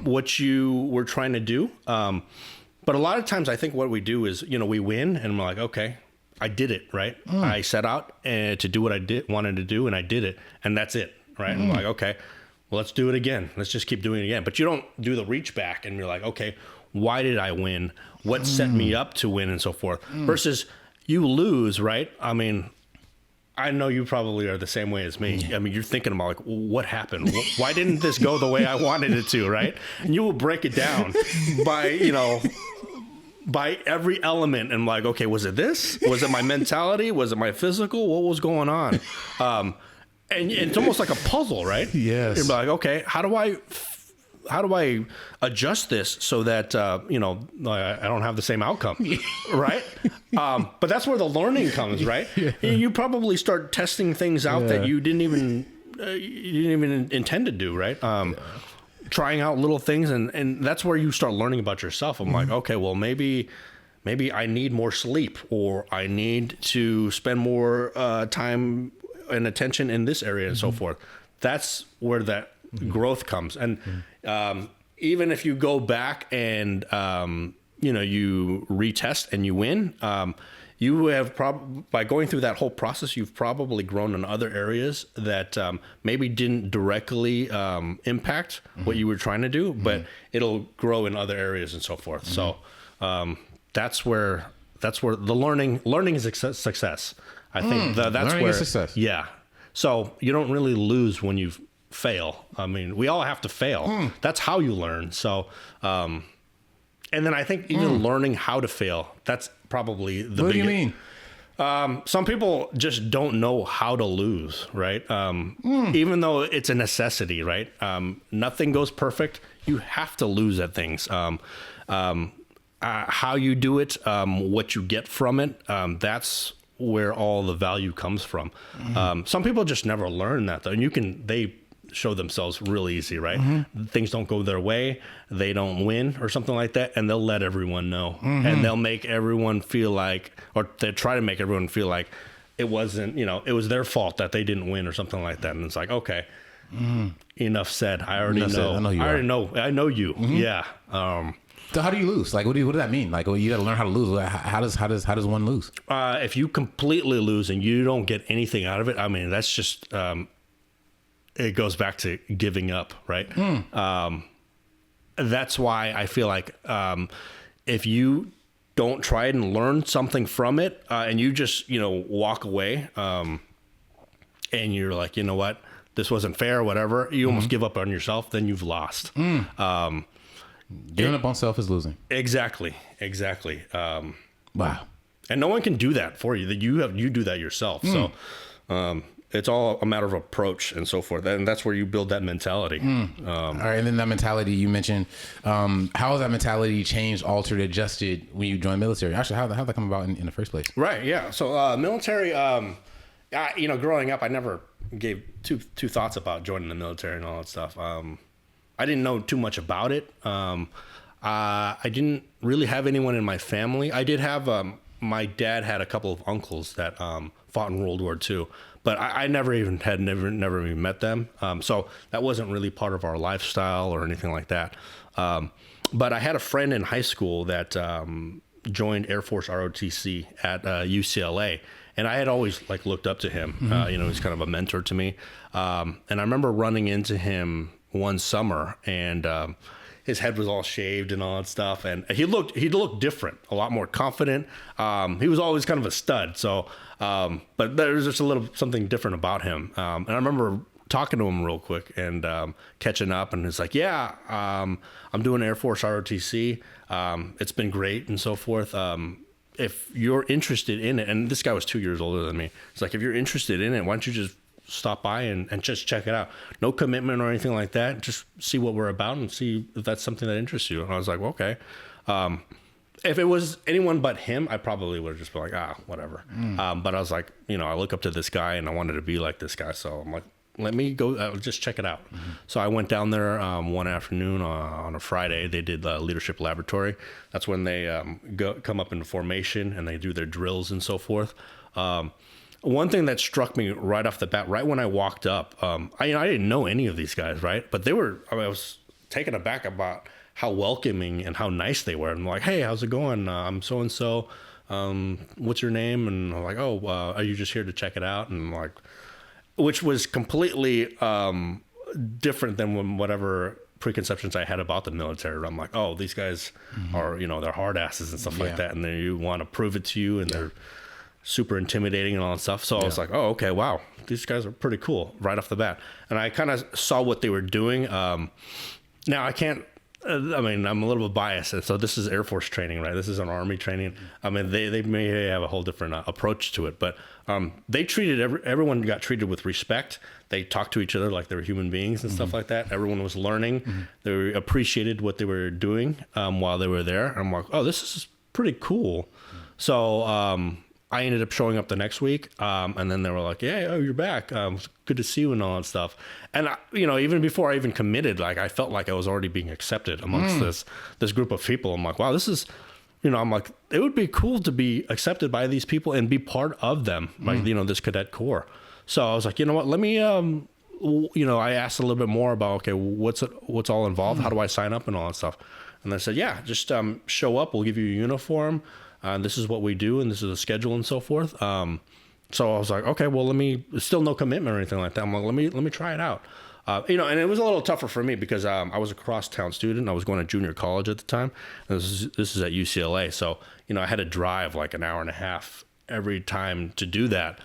what you were trying to do. But a lot of times I think what we do is, we win and we're like, okay, I did it, right? I set out to do what I wanted to do, and I did it, and that's it, right? And I'm like, okay, well, let's do it again. Let's just keep doing it again. But you don't do the reach back and you're like, okay, why did I win? What set me up to win, and so forth? Versus you lose, right? I know you probably are the same way as me. You're thinking about like, what happened? Why didn't this go the way I wanted it to, right? And you will break it down by every element, and like, okay, was it this? Was it my mentality? Was it my physical? What was going on? And it's almost like a puzzle, right? Yes. You're like, okay, how do I adjust this so that I don't have the same outcome, right? But that's where the learning comes, right? You probably start testing things out that you didn't even intend to do, right? Trying out little things, and that's where you start learning about yourself. I'm like, okay, well, maybe I need more sleep, or I need to spend more time and attention in this area, and so forth. That's where that growth comes. And even if you go back and you retest and you win, you have by going through that whole process, you've probably grown in other areas that maybe didn't directly impact what you were trying to do, but it'll grow in other areas and so forth. So that's where the learning is success. I think that's learning where is success. Yeah. So you don't really lose when you fail. We all have to fail. That's how you learn. So, and then I think even learning how to fail, that's probably the biggest. What do you mean? Some people just don't know how to lose, right? Even though it's a necessity, right? Nothing goes perfect. You have to lose at things. How you do it, what you get from it, that's where all the value comes from. Some people just never learn that, though. And show themselves real easy, right? Things don't go their way, they don't win or something like that, and they'll let everyone know. And they'll make everyone feel like, or they try to make everyone feel like it wasn't, it was their fault that they didn't win or something like that. And it's like, okay, enough said. I already know. I know you. Yeah. So how do you lose? Like, what does that mean? Like, well, you got to learn how to lose. How does one lose? If you completely lose and you don't get anything out of it, I mean, that's just, it goes back to giving up, right? That's why I feel like if you don't try it and learn something from it, and you just, walk away, and you're like, you know what, this wasn't fair or whatever, you almost give up on yourself, then you've lost. Giving up on self is losing. Exactly. Wow. And no one can do that for you. You do that yourself. So it's all a matter of approach and so forth. And that's where you build that mentality. All right. And then that mentality you mentioned, how has that mentality changed, altered, adjusted when you joined the military? Actually, how'd that come about in the first place? Right. Yeah. So military, growing up, I never gave two thoughts about joining the military and all that stuff. I didn't know too much about it. I didn't really have anyone in my family. I did have, my dad had a couple of uncles that fought in World War II, but I never even met them. So that wasn't really part of our lifestyle or anything like that. But I had a friend in high school that joined Air Force ROTC at UCLA. And I had always looked up to him. He's kind of a mentor to me. And I remember running into him one summer, and his head was all shaved and all that stuff, and he looked different, a lot more confident. He was always kind of a stud, so but there was just a little something different about him. And I remember talking to him real quick and catching up, and it's like, I'm doing Air Force ROTC. It's been great and so forth. If you're interested in it, and this guy was 2 years older than me, it's like, if you're interested in it, why don't you just stop by and just check it out. No commitment or anything like that. Just see what we're about and see if that's something that interests you. And I was like, well, okay. If it was anyone but him, I probably would have just been like, whatever. But I was like, I look up to this guy and I wanted to be like this guy. So I'm like, let me go just check it out. So I went down there one afternoon on a Friday. They did the leadership laboratory. That's when they come up into formation and they do their drills and so forth. One thing that struck me right off the bat, right when I walked up, I didn't know any of these guys, right? But I was taken aback about how welcoming and how nice they were. I'm like, hey, how's it going? I'm so-and-so. What's your name? And I'm like, are you just here to check it out? And like, which was completely different than whatever preconceptions I had about the military. I'm like, oh, these guys are, they're hard asses and stuff like that. And then you want to prove it to you, and they're super intimidating and all that stuff. So I was like, oh, okay, wow, these guys are pretty cool right off the bat. And I kind of saw what they were doing. Now I can't, I'm a little bit biased. And so this is Air Force training, right? This is an Army training. I mean, they may have a whole different approach to it, but they treated, everyone got treated with respect. They talked to each other like they were human beings and stuff like that. Everyone was learning. They appreciated what they were doing while they were there. And I'm like, oh, this is pretty cool. So, I ended up showing up the next week, and then they were like, "Yeah, you're back. It's good to see you," and all that stuff. And even before I even committed, I felt like I was already being accepted amongst this group of people. I'm like, wow, this is, I'm like, it would be cool to be accepted by these people and be part of them, like this cadet corps. So I was like, you know what? Let me, I asked a little bit more about, okay, what's all involved? How do I sign up and all that stuff? And they said, yeah, just show up. We'll give you a uniform. This is what we do, and this is the schedule and so forth. So I was like, okay, well, still no commitment or anything like that. I'm like, let me try it out. And it was a little tougher for me because I was a crosstown student. I was going to junior college at the time. And this is at UCLA. So, I had to drive like an hour and a half every time to do that.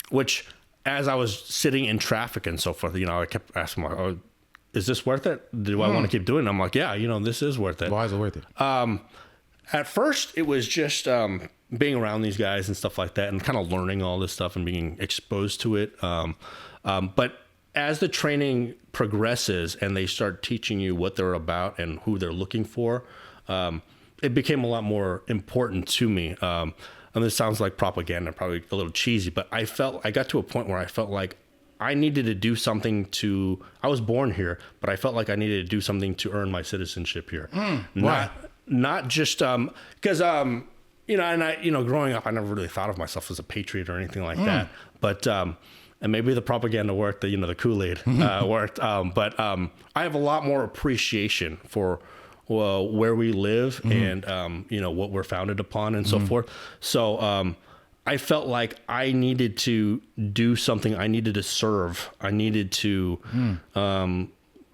Which, as I was sitting in traffic and so forth, I kept asking, like, oh, is this worth it? Do I want to keep doing it? I'm like, yeah, this is worth it. Why is it worth it? At first, it was just being around these guys and stuff like that and kind of learning all this stuff and being exposed to it. But as the training progresses and they start teaching you what they're about and who they're looking for, it became a lot more important to me. And this sounds like propaganda, probably a little cheesy, but I got to a point where I felt like I needed to do something to, I was born here, but I felt like I needed to do something to earn my citizenship here. Not just, cause, you know, and I, you know, growing up, I never really thought of myself as a patriot or anything like that, but, and maybe the propaganda worked, the, you know, the Kool-Aid, worked. But, I have a lot more appreciation for, where we live and, you know, what we're founded upon and so forth. So, I felt like I needed to do something. I needed to serve. I needed to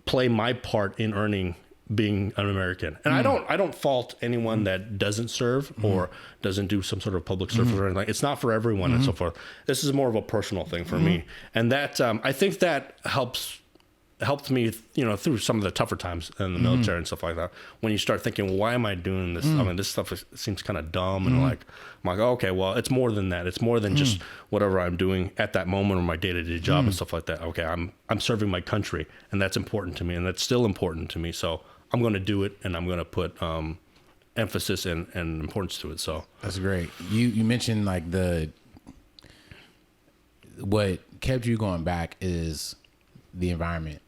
play my part in earning being an American. And I don't fault anyone that doesn't serve or doesn't do some sort of public service or anything. It's not for everyone and so forth. This is more of a personal thing for me. And that I think that helped me, you know, through some of the tougher times in the military and stuff like that. When you start thinking, well, why am I doing this? I mean, this stuff seems kind of dumb. And like, I'm like, oh, okay, well, it's more than that. It's more than just whatever I'm doing at that moment or my day-to-day job and stuff like that. Okay, I'm serving my country, and that's important to me, and that's still important to me. So I'm going to do it, and I'm going to put emphasis and importance to it. So that's great. You mentioned like what kept you going back is the environment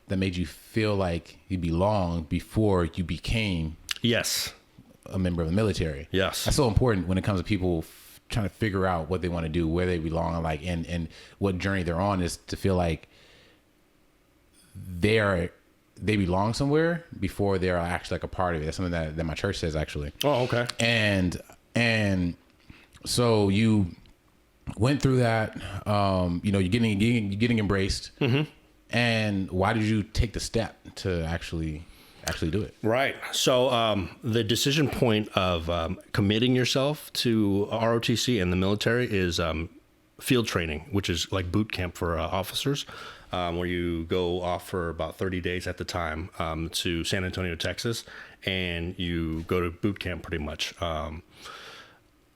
that made you feel like you belonged before you became a member of the military. Yes. That's so important when it comes to people trying to figure out what they want to do, where they belong, like, and what journey they're on, is to feel like they belong somewhere before they're actually like a part of it. That's something that my church says, actually. Oh, okay. And so you went through that, you know, you're getting embraced. And why did you take the step to actually do it? Right. So the decision point of committing yourself to ROTC and the military is field training, which is like boot camp for officers, where you go off for about 30 days at the time to San Antonio, Texas, and you go to boot camp pretty much.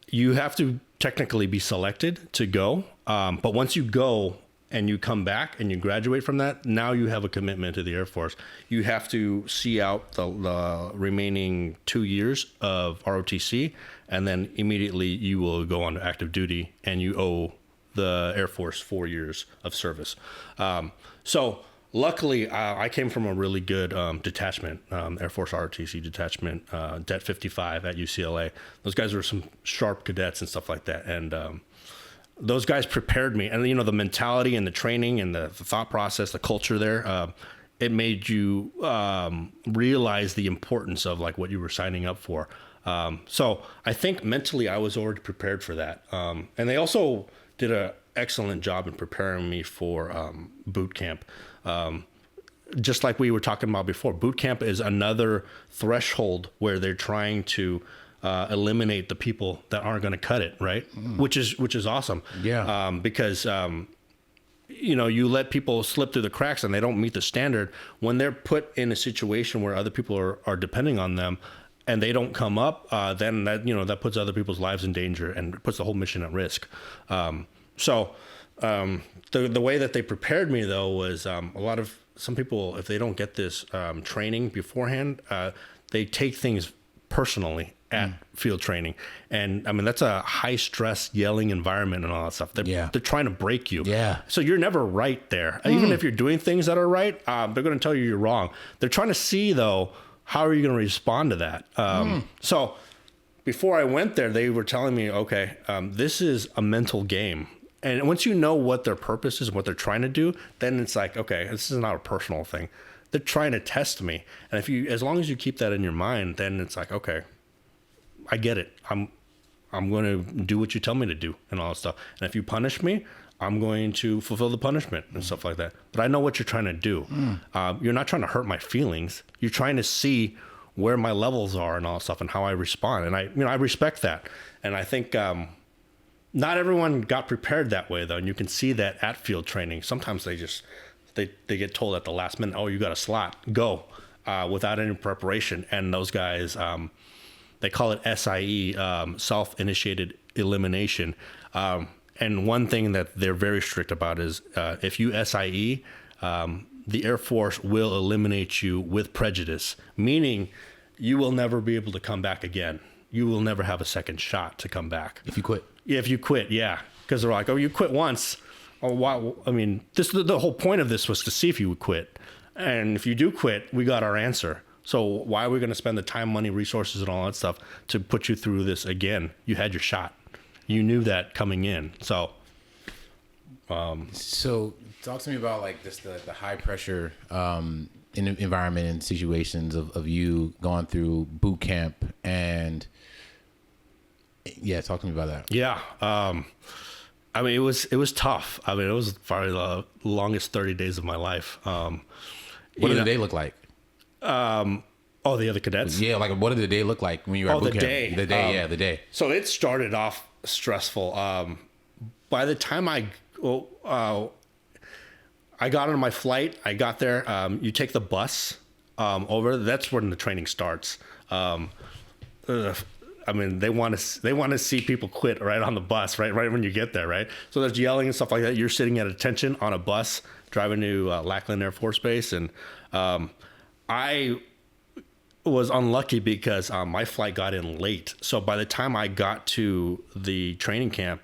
You have to technically be selected to go, but once you go and you come back and you graduate from that, now you have a commitment to the Air Force. You have to see out the remaining 2 years of ROTC, and then immediately you will go on to active duty, and you owe the Air Force 4 years of service. So luckily, I came from a really good detachment, Air Force ROTC detachment, Det 55 at UCLA. Those guys were some sharp cadets and stuff like that. And those guys prepared me. And, you know, the mentality and the training and the thought process, the culture there, it made you realize the importance of like what you were signing up for. So I think mentally I was already prepared for that. And they also did an excellent job in preparing me for boot camp. Just like we were talking about before, boot camp is another threshold where they're trying to eliminate the people that aren't going to cut it, right? Which is awesome. Yeah. Because you know, you let people slip through the cracks and they don't meet the standard. When they're put in a situation where other people are depending on them, and they don't come up, then that, you know, that puts other people's lives in danger and puts the whole mission at risk. So the way that they prepared me, though, was some people, if they don't get this training beforehand, they take things personally at field training. And I mean, that's a high stress yelling environment and all that stuff. They're trying to break you. Yeah. So you're never right there. Even if you're doing things that are right, they're going to tell you you're wrong. They're trying to see, though, how are you going to respond to that? So before I went there, they were telling me, okay, this is a mental game. And once you know what their purpose is and what they're trying to do, then it's like, okay, this is not a personal thing. They're trying to test me. And as long as you keep that in your mind, then it's like, okay, I get it. I'm going to do what you tell me to do and all that stuff. And if you punish me, I'm going to fulfill the punishment and stuff like that. But I know what you're trying to do. You're not trying to hurt my feelings. You're trying to see where my levels are and all that stuff and how I respond. And I respect that. And I think not everyone got prepared that way, though. And you can see that at field training. Sometimes they get told at the last minute, oh, you got a slot, go, without any preparation. And those guys, they call it SIE, self-initiated elimination. And one thing that they're very strict about is if you SIE, the Air Force will eliminate you with prejudice, meaning you will never be able to come back again. You will never have a second shot to come back. If you quit. If you quit, yeah. Because they're like, oh, you quit once. oh, wow. I mean, the whole point of this was to see if you would quit. And if you do quit, we got our answer. So why are we going to spend the time, money, resources, and all that stuff to put you through this again? You had your shot. You knew that coming in. So talk to me about like this, the high pressure environment and situations of you going through boot camp and talk to me about that. Yeah. I mean, it was tough. I mean, it was probably the longest 30 days of my life. What did the day look like? The other cadets? Yeah, like what did the day look like when you were at boot camp? The day. So it started off stressful. By the time I got on my flight, I got there. You take the bus over. That's when the training starts. I mean, they want to see people quit right on the bus, right when you get there, right? So there's yelling and stuff like that. You're sitting at attention on a bus driving to Lackland Air Force Base, and I was unlucky because my flight got in late. So by the time I got to the training camp,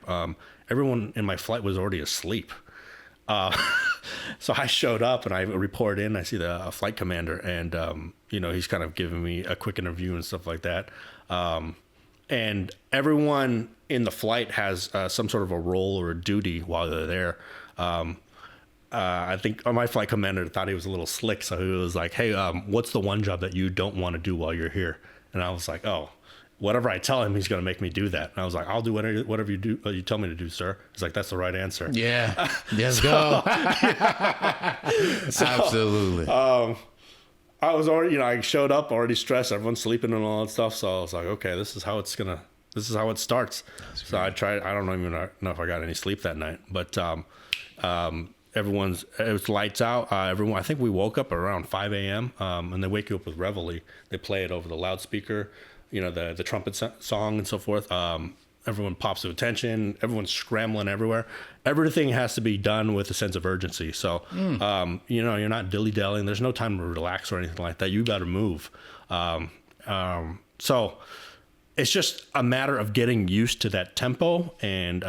everyone in my flight was already asleep. So I showed up and I report in. I see the flight commander, and he's kind of giving me a quick interview and stuff like that. And everyone in the flight has some sort of a role or a duty while they're there. I think my flight commander thought he was a little slick, so he was like, "Hey, what's the one job that you don't want to do while you're here?" And I was like, "Oh, whatever I tell him, he's going to make me do that." And I was like, "I'll do whatever you tell me to do, sir." He's like, "That's the right answer." Yeah, let's go. Absolutely. I was already, I showed up already stressed. Everyone's sleeping and all that stuff. So I was like, okay, this is how it starts. So I tried. I don't even know if I got any sleep that night, but it was lights out. I think we woke up around 5 a.m. And they wake you up with reveille. They play it over the loudspeaker, the trumpet song and so forth. Everyone pops to attention. Everyone's scrambling everywhere. Everything has to be done with a sense of urgency. So, you're not dilly-dallying. There's no time to relax or anything like that. You got to move. So it's just a matter of getting used to that tempo. And,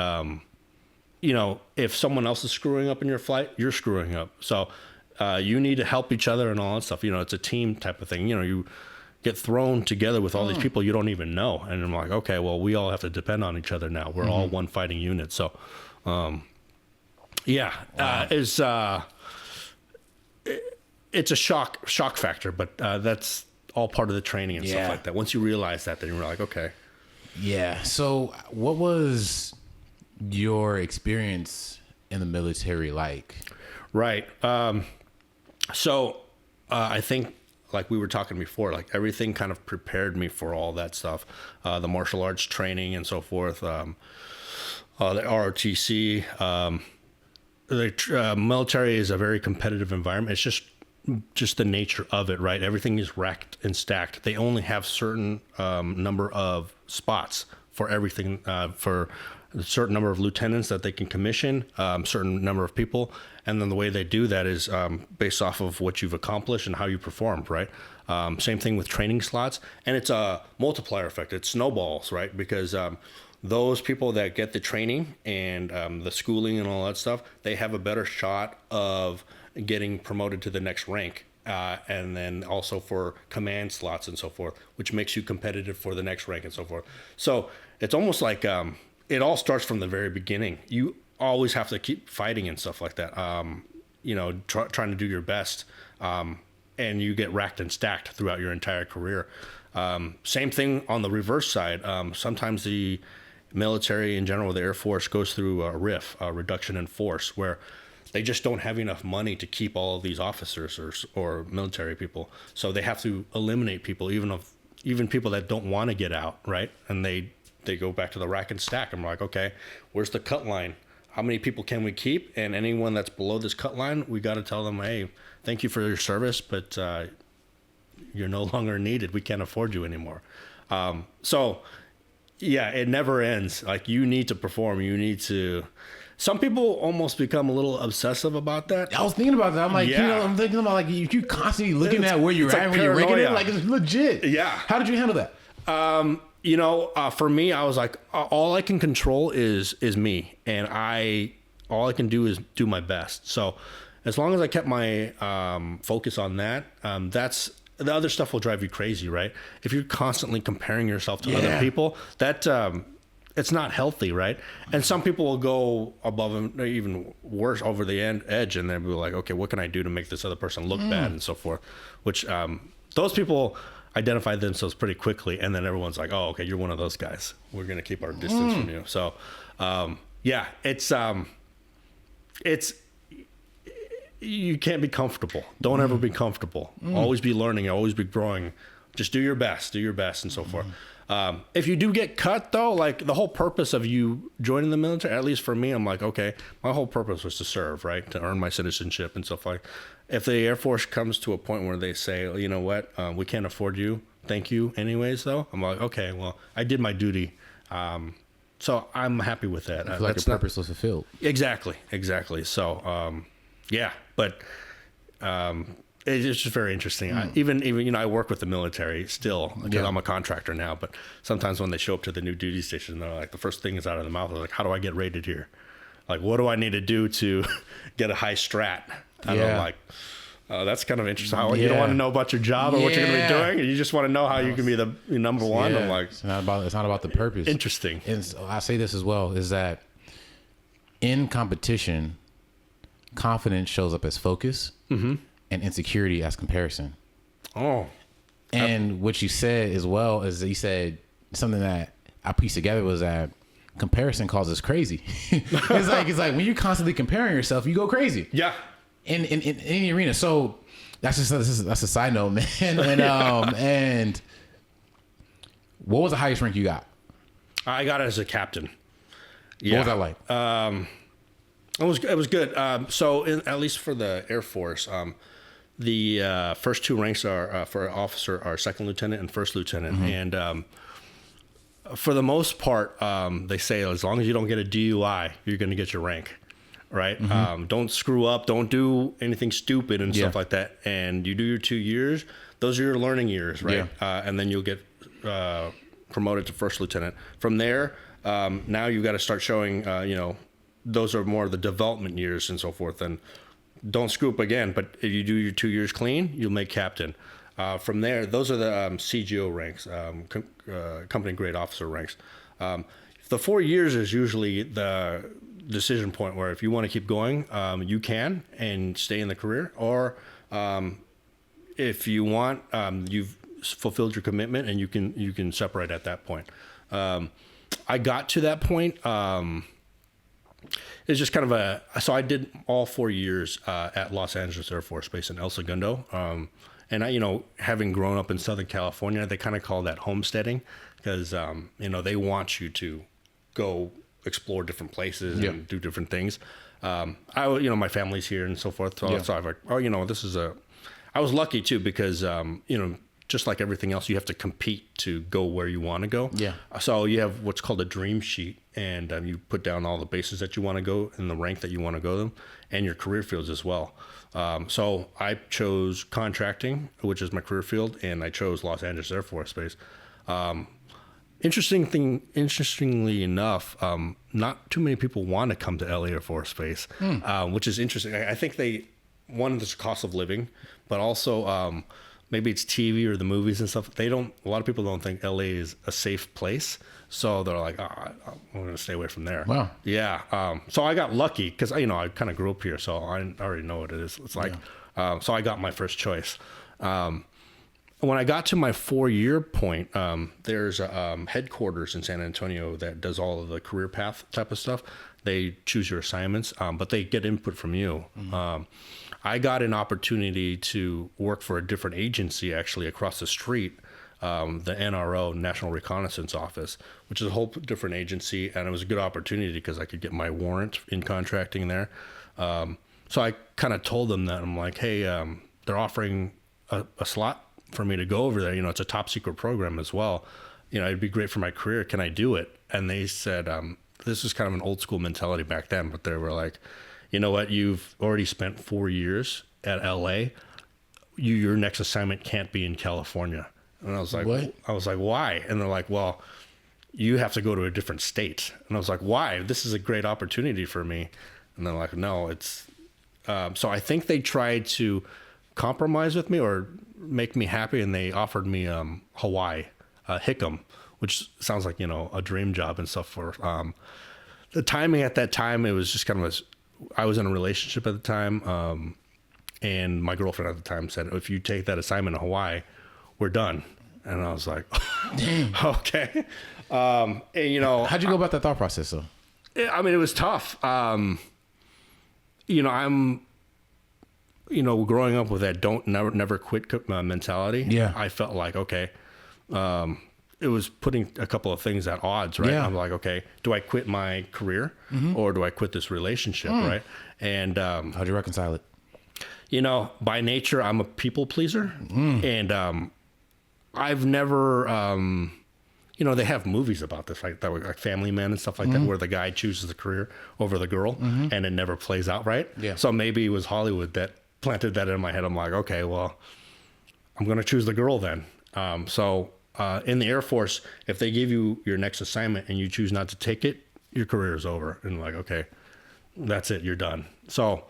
if someone else is screwing up in your flight, you're screwing up. So you need to help each other and all that stuff. It's a team type of thing. You get thrown together with all these people you don't even know. And I'm like, okay, well, we all have to depend on each other now. We're all one fighting unit. So, wow. It's a shock factor, but that's all part of the training and stuff like that. Once you realize that, then you're like, okay. Yeah. So what was your experience in the military like? Right. So I think, like we were talking before, like everything kind of prepared me for all that stuff, the martial arts training and so forth, the ROTC. The military is a very competitive environment. It's just the nature of it, right? Everything is racked and stacked. They only have certain number of spots for everything, for a certain number of lieutenants that they can commission, certain number of people. And then the way they do that is based off of what you've accomplished and how you performed, right? Same thing with training slots. And it's a multiplier effect. It snowballs, right? Because those people that get the training and the schooling and all that stuff, they have a better shot of getting promoted to the next rank. And then also for command slots and so forth, which makes you competitive for the next rank and so forth. So it's almost like it all starts from the very beginning. You always have to keep fighting and stuff like that, trying to do your best. And you get racked and stacked throughout your entire career. Same thing on the reverse side. Sometimes the military in general, the Air Force, goes through a RIF, a reduction in force, where they just don't have enough money to keep all of these officers or military people. So they have to eliminate people, even people that don't want to get out, right? And they go back to the rack and stack. I'm like, okay, where's the cut line? How many people can we keep? And anyone that's below this cut line, we got to tell them, hey, thank you for your service, but you're no longer needed. We can't afford you anymore. So yeah, it never ends. Like, you need to perform. You need to. Some people almost become a little obsessive about that. I was thinking about that. I'm like, I'm thinking about, like, you constantly looking at where you're at when you're ranking it. Like, it's legit. Yeah. How did you handle that? For me, I was like, all I can control is me. And I all I can do is do my best. So as long as I kept my focus on that, that's the other stuff will drive you crazy, right? If you're constantly comparing yourself to other people, that it's not healthy, right? And some people will go above and even worse over the edge, and they'll be like, okay, what can I do to make this other person look bad and so forth? Which those people identify themselves pretty quickly, and then everyone's like, oh, okay, you're one of those guys. We're gonna keep our distance from you. So it's you can't be comfortable. Don't ever be comfortable. Always be learning, always be growing. Just do your best and so forth. If you do get cut though, like the whole purpose of you joining the military, at least for me, I'm like, okay, my whole purpose was to serve, right? To earn my citizenship and stuff like. If the Air Force comes to a point where they say, well, you know what, we can't afford you, thank you anyways though, I'm like, okay, well, I did my duty. So I'm happy with that. I feel like your purpose was fulfilled. Exactly. So, but it's just very interesting. Even I work with the military still because I'm a contractor now. But sometimes when they show up to the new duty station, they're like, the first thing is out of their mouth. They're like, how do I get rated here? Like, what do I need to do to get a high strat? And I'm like, that's kind of interesting. How you don't want to know about your job or what you're going to be doing. You just want to know how you can be the number one. I'm like, it's not about the purpose. Interesting. And so I say this as well, is that in competition, confidence shows up as focus and insecurity as comparison. And what you said as well is that you said something that I pieced together was that comparison causes crazy. It's like when you're constantly comparing yourself, you go crazy. Yeah. In any arena. So that's a side note, man. And what was the highest rank you got? I got it as a captain. Yeah. What was that like? It was good. So at least for the Air Force, the first two ranks are for an officer are second lieutenant and first lieutenant. And for the most part, they say as long as you don't get a DUI, you're going to get your rank. Right. Don't screw up. Don't do anything stupid and stuff like that. And you do your 2 years. Those are your learning years. Right. And then you'll get promoted to first lieutenant. From there, now you've got to start showing, those are more the development years and so forth. And don't screw up again. But if you do your 2 years clean, you'll make captain. From there, those are the CGO ranks, company grade officer ranks. The 4 years is usually the decision point where if you want to keep going, you can and stay in the career, or if you want, you've fulfilled your commitment and you can separate at that point. I got to that point. It's just kind of so I did all 4 years at Los Angeles Air Force Base in El Segundo. And I, having grown up in Southern California, they kind of call that homesteading because, they want you to go explore different places and do different things. My family's here and so forth. So I was like, I was lucky too, because, just like everything else, you have to compete to go where you want to go. Yeah. So you have what's called a dream sheet, and you put down all the bases that you want to go and the rank that you want to go them, and your career fields as well. So I chose contracting, which is my career field, and I chose Los Angeles Air Force Base. Interestingly enough, not too many people want to come to LA Air Force Base, which is interesting. I think one, there's cost of living, but also maybe it's TV or the movies and stuff. A lot of people don't think LA is a safe place. So they're like, I'm going to stay away from there. Wow. Yeah. So I got lucky because, I kind of grew up here, so I already know what it is. It's like, so I got my first choice. When I got to my 4-year point, there's a headquarters in San Antonio that does all of the career path type of stuff. They choose your assignments, but they get input from you. I got an opportunity to work for a different agency actually across the street, the NRO, National Reconnaissance Office, which is a whole different agency. And it was a good opportunity because I could get my warrant in contracting there. So I kind of told them that. I'm like, hey, they're offering a slot for me to go over there. It's a top secret program as well. It'd be great for my career. Can I do it? And they said, this is kind of an old school mentality back then, but they were like, you know what? You've already spent 4 years at LA. Your next assignment can't be in California. And I was like, what? I was like, why? And they're like, well, you have to go to a different state. And I was like, why? This is a great opportunity for me. And they're like, no, it's, so I think they tried to compromise with me or make me happy. And they offered me, Hawaii, Hickam, which sounds like, a dream job and stuff for, the timing at that time. It was just kind of I was in a relationship at the time. And my girlfriend at the time said, if you take that assignment in Hawaii, we're done. And I was like, okay. And, How'd you go about that thought process though? I mean, it was tough. I'm, growing up with that never quit mentality. Yeah. I felt like, okay, it was putting a couple of things at odds, right? Yeah. I'm like, okay, do I quit my career or do I quit this relationship, right? And how'd you reconcile it? By nature, I'm a people pleaser, and I've never, they have movies about this, like Family Man and stuff like that, where the guy chooses the career over the girl, and it never plays out right. Yeah. So maybe it was Hollywood that planted that in my head. I'm like, okay, well, I'm going to choose the girl then. So in the Air Force, if they give you your next assignment and you choose not to take it, your career is over. And like, okay, that's it, you're done. So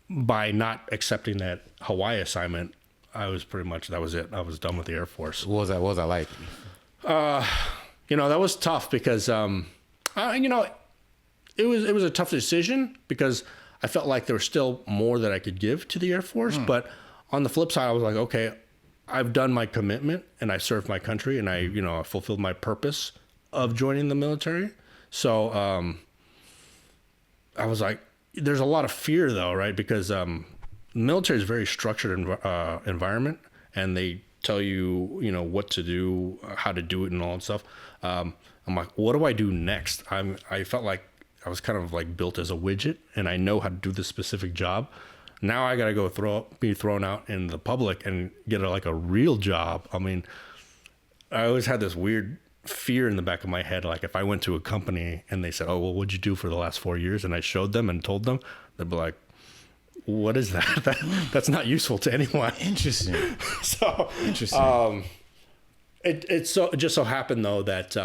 by not accepting that Hawaii assignment, I was pretty much, that was it. I was done with the Air Force. What was that like? That was tough because, it was a tough decision because I felt like there was still more that I could give to the Air Force. But on the flip side, I was like, okay, I've done my commitment and I served my country and I fulfilled my purpose of joining the military. So, I was like, there's a lot of fear though, right? Because, the military is a very structured environment and they tell you, what to do, how to do it and all that stuff. I'm like, what do I do next? I felt like I was kind of like built as a widget and I know how to do this specific job. Now I got to go be thrown out in the public and get a real job. I mean, I always had this weird fear in the back of my head. Like if I went to a company and they said, oh, well, what'd you do for the last 4 years? And I showed them and told them, they'd be like, what is that? That's not useful to anyone. Interesting. So interesting. It just so happened though that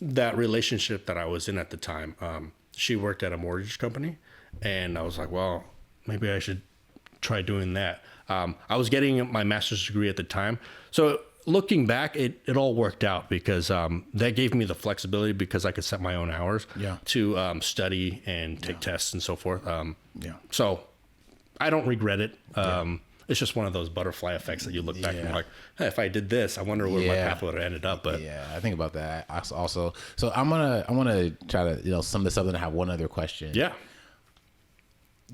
that relationship that I was in at the time, she worked at a mortgage company, and I was like, well, maybe I should try doing that. I was getting my master's degree at the time, so looking back, it all worked out because that gave me the flexibility because I could set my own hours to study and take tests and so forth. So I don't regret it. It's just one of those butterfly effects that you look back and you're like, hey, if I did this, I wonder where my path would have ended up. But I think about that also. So I want to try to sum this up and have one other question. Yeah.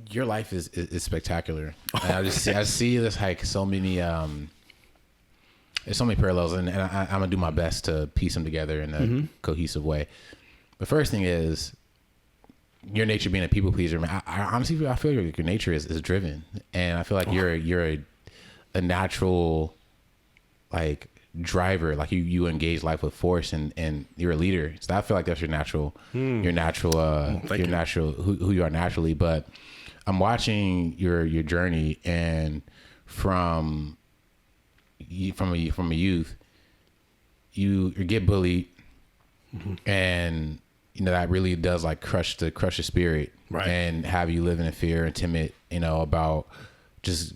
Your life is spectacular. And I see this like so many there's so many parallels, and I'm gonna do my best to piece them together in a cohesive way. The first thing is your nature being a people pleaser. Man, I honestly I feel like your nature is driven, and I feel like you're a natural like driver. Like you engage life with force, and you're a leader. So I feel like that's your natural who you are naturally. But I'm watching your journey, and from a youth, you get bullied, and that really does like crush the spirit, right? And have you living in fear and timid, about just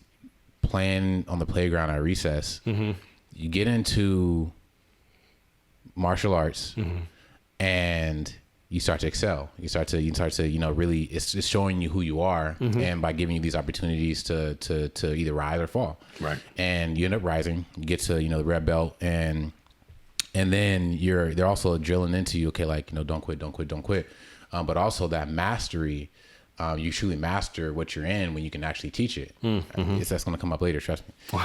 playing on the playground at recess. You get into martial arts, and you start to excel. You start to really, it's showing you who you are, and by giving you these opportunities to either rise or fall. Right. And you end up rising. You get to the red belt, and then they're also drilling into you, okay, like don't quit. But also that mastery, you truly master what you're in when you can actually teach it. That's going to come up later. Trust me.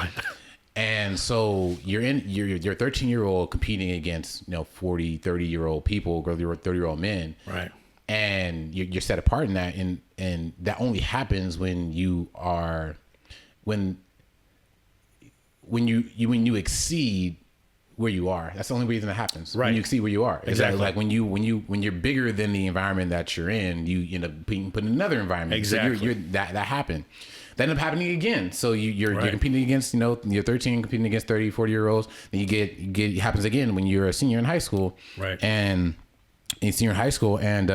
And so you're 13-year-old competing against 40, 30-year-old people, 30-year-old men, right? And you're set apart in that, and that only happens when you exceed where you are. That's the only reason that happens. Right. When you exceed where you are. Exactly. Like when you're bigger than the environment that you're in, you end up being put in another environment. Exactly. So that happened. That ended up happening again. So you're competing against, you're 13 competing against 30, 40-year-olds. Then it happens again when you're a senior in high school. Right. And in senior high school, and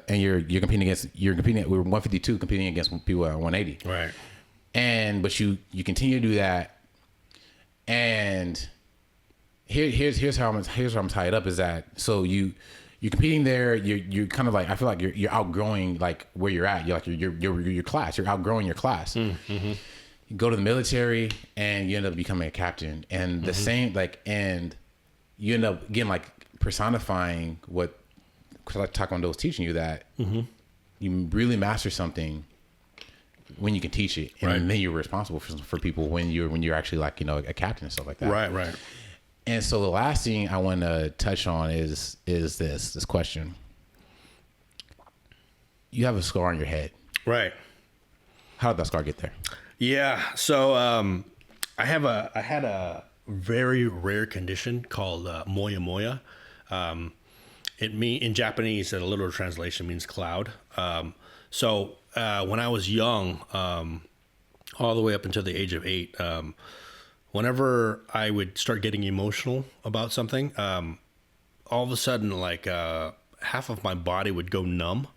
you're competing we're 152 competing against people at 180. Right. But you continue to do that, and here's how I'm tied up is that so you're competing there, you're kind of like, I feel like you're outgrowing like where you're at. You're like your class. You're outgrowing your class. Mm-hmm. You go to the military and you end up becoming a captain, and the same and you end up again like personifying what Taekwondo is teaching you, that you really master something when you can teach it, and then you're responsible for people when you're actually like, you know, a captain and stuff like that. Right. And so the last thing I want to touch on is this question. You have a scar on your head. Right. How did that scar get there? Yeah. So I had a very rare condition called Moya Moya. In Japanese, a literal translation means cloud. So when I was young, all the way up until the age of 8, whenever I would start getting emotional about something, all of a sudden, like half of my body would go numb,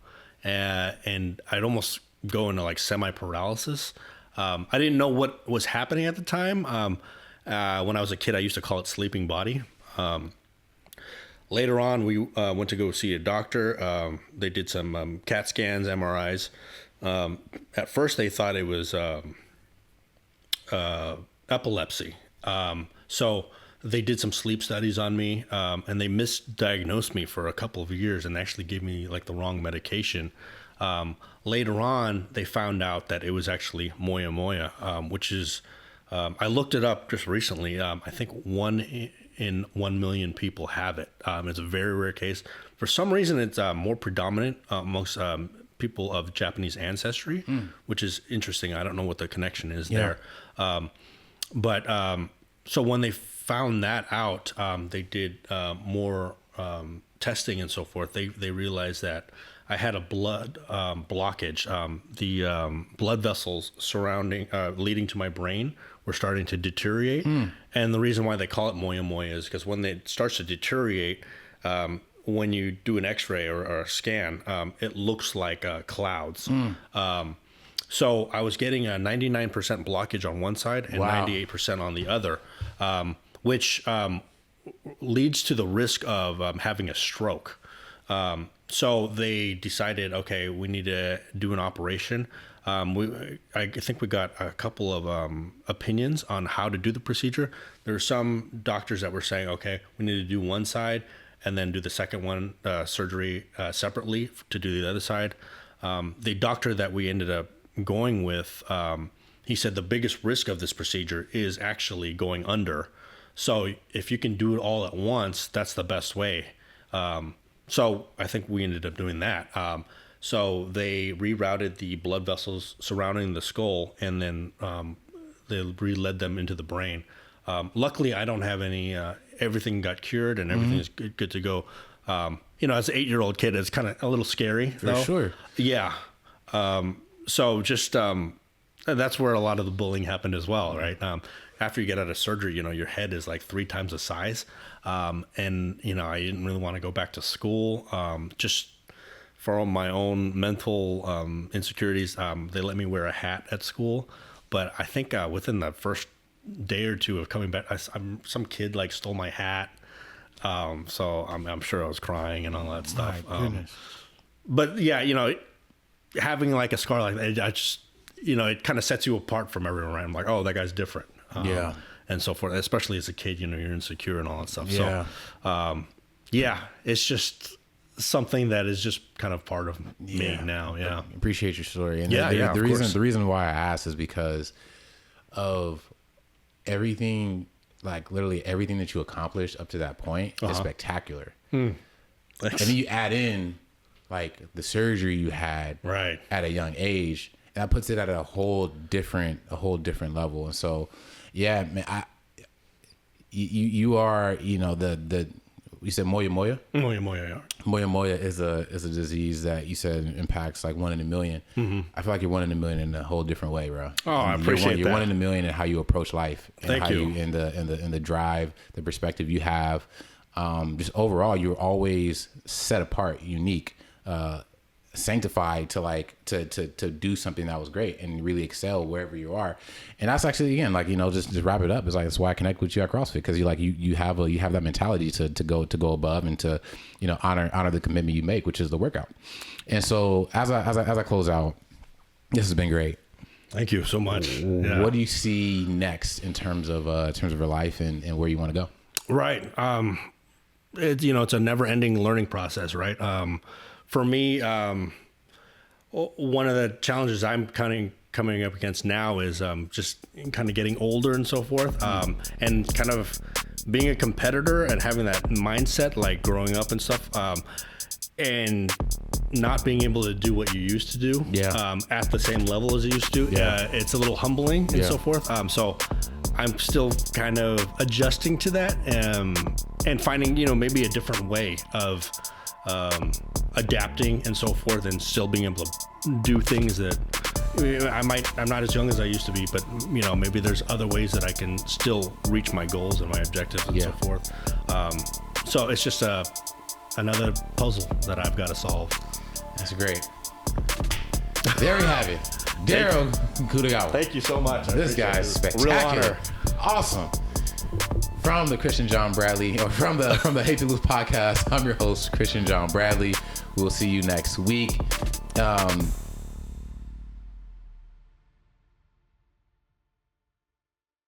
and I'd almost go into like semi-paralysis. I didn't know what was happening at the time. When I was a kid, I used to call it sleeping body. Later on, we went to go see a doctor. They did some CAT scans, MRIs. At first, they thought it was epilepsy. So they did some sleep studies on me, and they misdiagnosed me for a couple of years and actually gave me like the wrong medication. Later on, they found out that it was actually Moya Moya, which is, I looked it up just recently. I think 1 in 1 million people have it. It's a very rare case. For some reason, it's more predominant amongst people of Japanese ancestry, which is interesting. I don't know what the connection is there. So when they found that out, they did more testing and so forth. They realized that I had a blood blockage. The blood vessels surrounding, leading to my brain were starting to deteriorate. And the reason why they call it Moya Moya is because when it starts to deteriorate, when you do an x-ray or a scan, it looks like clouds. So I was getting a 99% blockage on one side and 98% on the other, which leads to the risk of having a stroke. So they decided, okay, we need to do an operation. I think we got a couple of opinions on how to do the procedure. There were some doctors that were saying, okay, we need to do one side and then do the second one, surgery separately to do the other side. The doctor that we ended up going with, he said the biggest risk of this procedure is actually going under. So if you can do it all at once, that's the best way. So I think we ended up doing that. So they rerouted the blood vessels surrounding the skull, and then they re-led them into the brain. Luckily, I don't have any, everything got cured and everything is good to go. You know, as an 8-year-old kid, it's kind of a little scary. For sure. Yeah. So just, that's where a lot of the bullying happened as well, right? After you get out of surgery, you know, your head is like 3 times the size. And, you know, I didn't really want to go back to school. Just for my own mental insecurities, they let me wear a hat at school. But I think within the first day or two of coming back, some kid like stole my hat. So I'm sure I was crying and all that stuff. My goodness. But yeah, you know, having like a scar like that, I just, you know, it kind of sets you apart from everyone around. I'm like, oh, that guy's different. And so forth, especially as a kid, you know, you're insecure and all that stuff. Yeah. So, yeah, it's just something that is just kind of part of me now. Yeah. Appreciate your story. And the reason why I asked is because of everything, like literally everything that you accomplished up to that point is spectacular. And then you add in like the surgery you had at a young age, and that puts it at a whole different level. And so, yeah, man, you are, you know, you said Moya Moya? Moya Moya, yeah. Moya Moya is a disease that you said impacts like 1 in a million. I feel like you're 1 in a million in a whole different way, bro. Oh, I appreciate that. You're 1 in a million in how you aproach life, and Thank you. In the drive, the perspective you have. just overall, you're always set apart, unique, sanctified to do something that was great and really excel wherever you are. And that's actually, again, like, you know, just wrap it up. It's like, that's why I connect with you at CrossFit, because you have that mentality to go above and to, you know, honor the commitment you make, which is the workout. And so as I close out, this has been great. Thank you so much. Yeah. What do you see next in terms of your life and where you want to go? Right. It's a never ending learning process, right? For me, one of the challenges I'm coming up against now is just kind of getting older and so forth, and kind of being a competitor and having that mindset, like growing up and stuff, and not being able to do what you used to do at the same level as you used to. It's a little humbling and so forth. So I'm still kind of adjusting to that, and finding, you know, maybe a different way of adapting and so forth, and still being able to do things that I'm not as young as I used to be, but, you know, maybe there's other ways that I can still reach my goals and my objectives and so forth. So it's just another puzzle that I've got to solve. That's great. There you have it. Daryl Akutagawa. Thank you so much. This guy's spectacular. Real honor. Awesome. From the Christian John Bradley, or from the Hate to Lose podcast, I'm your host, Christian John Bradley. We'll see you next week.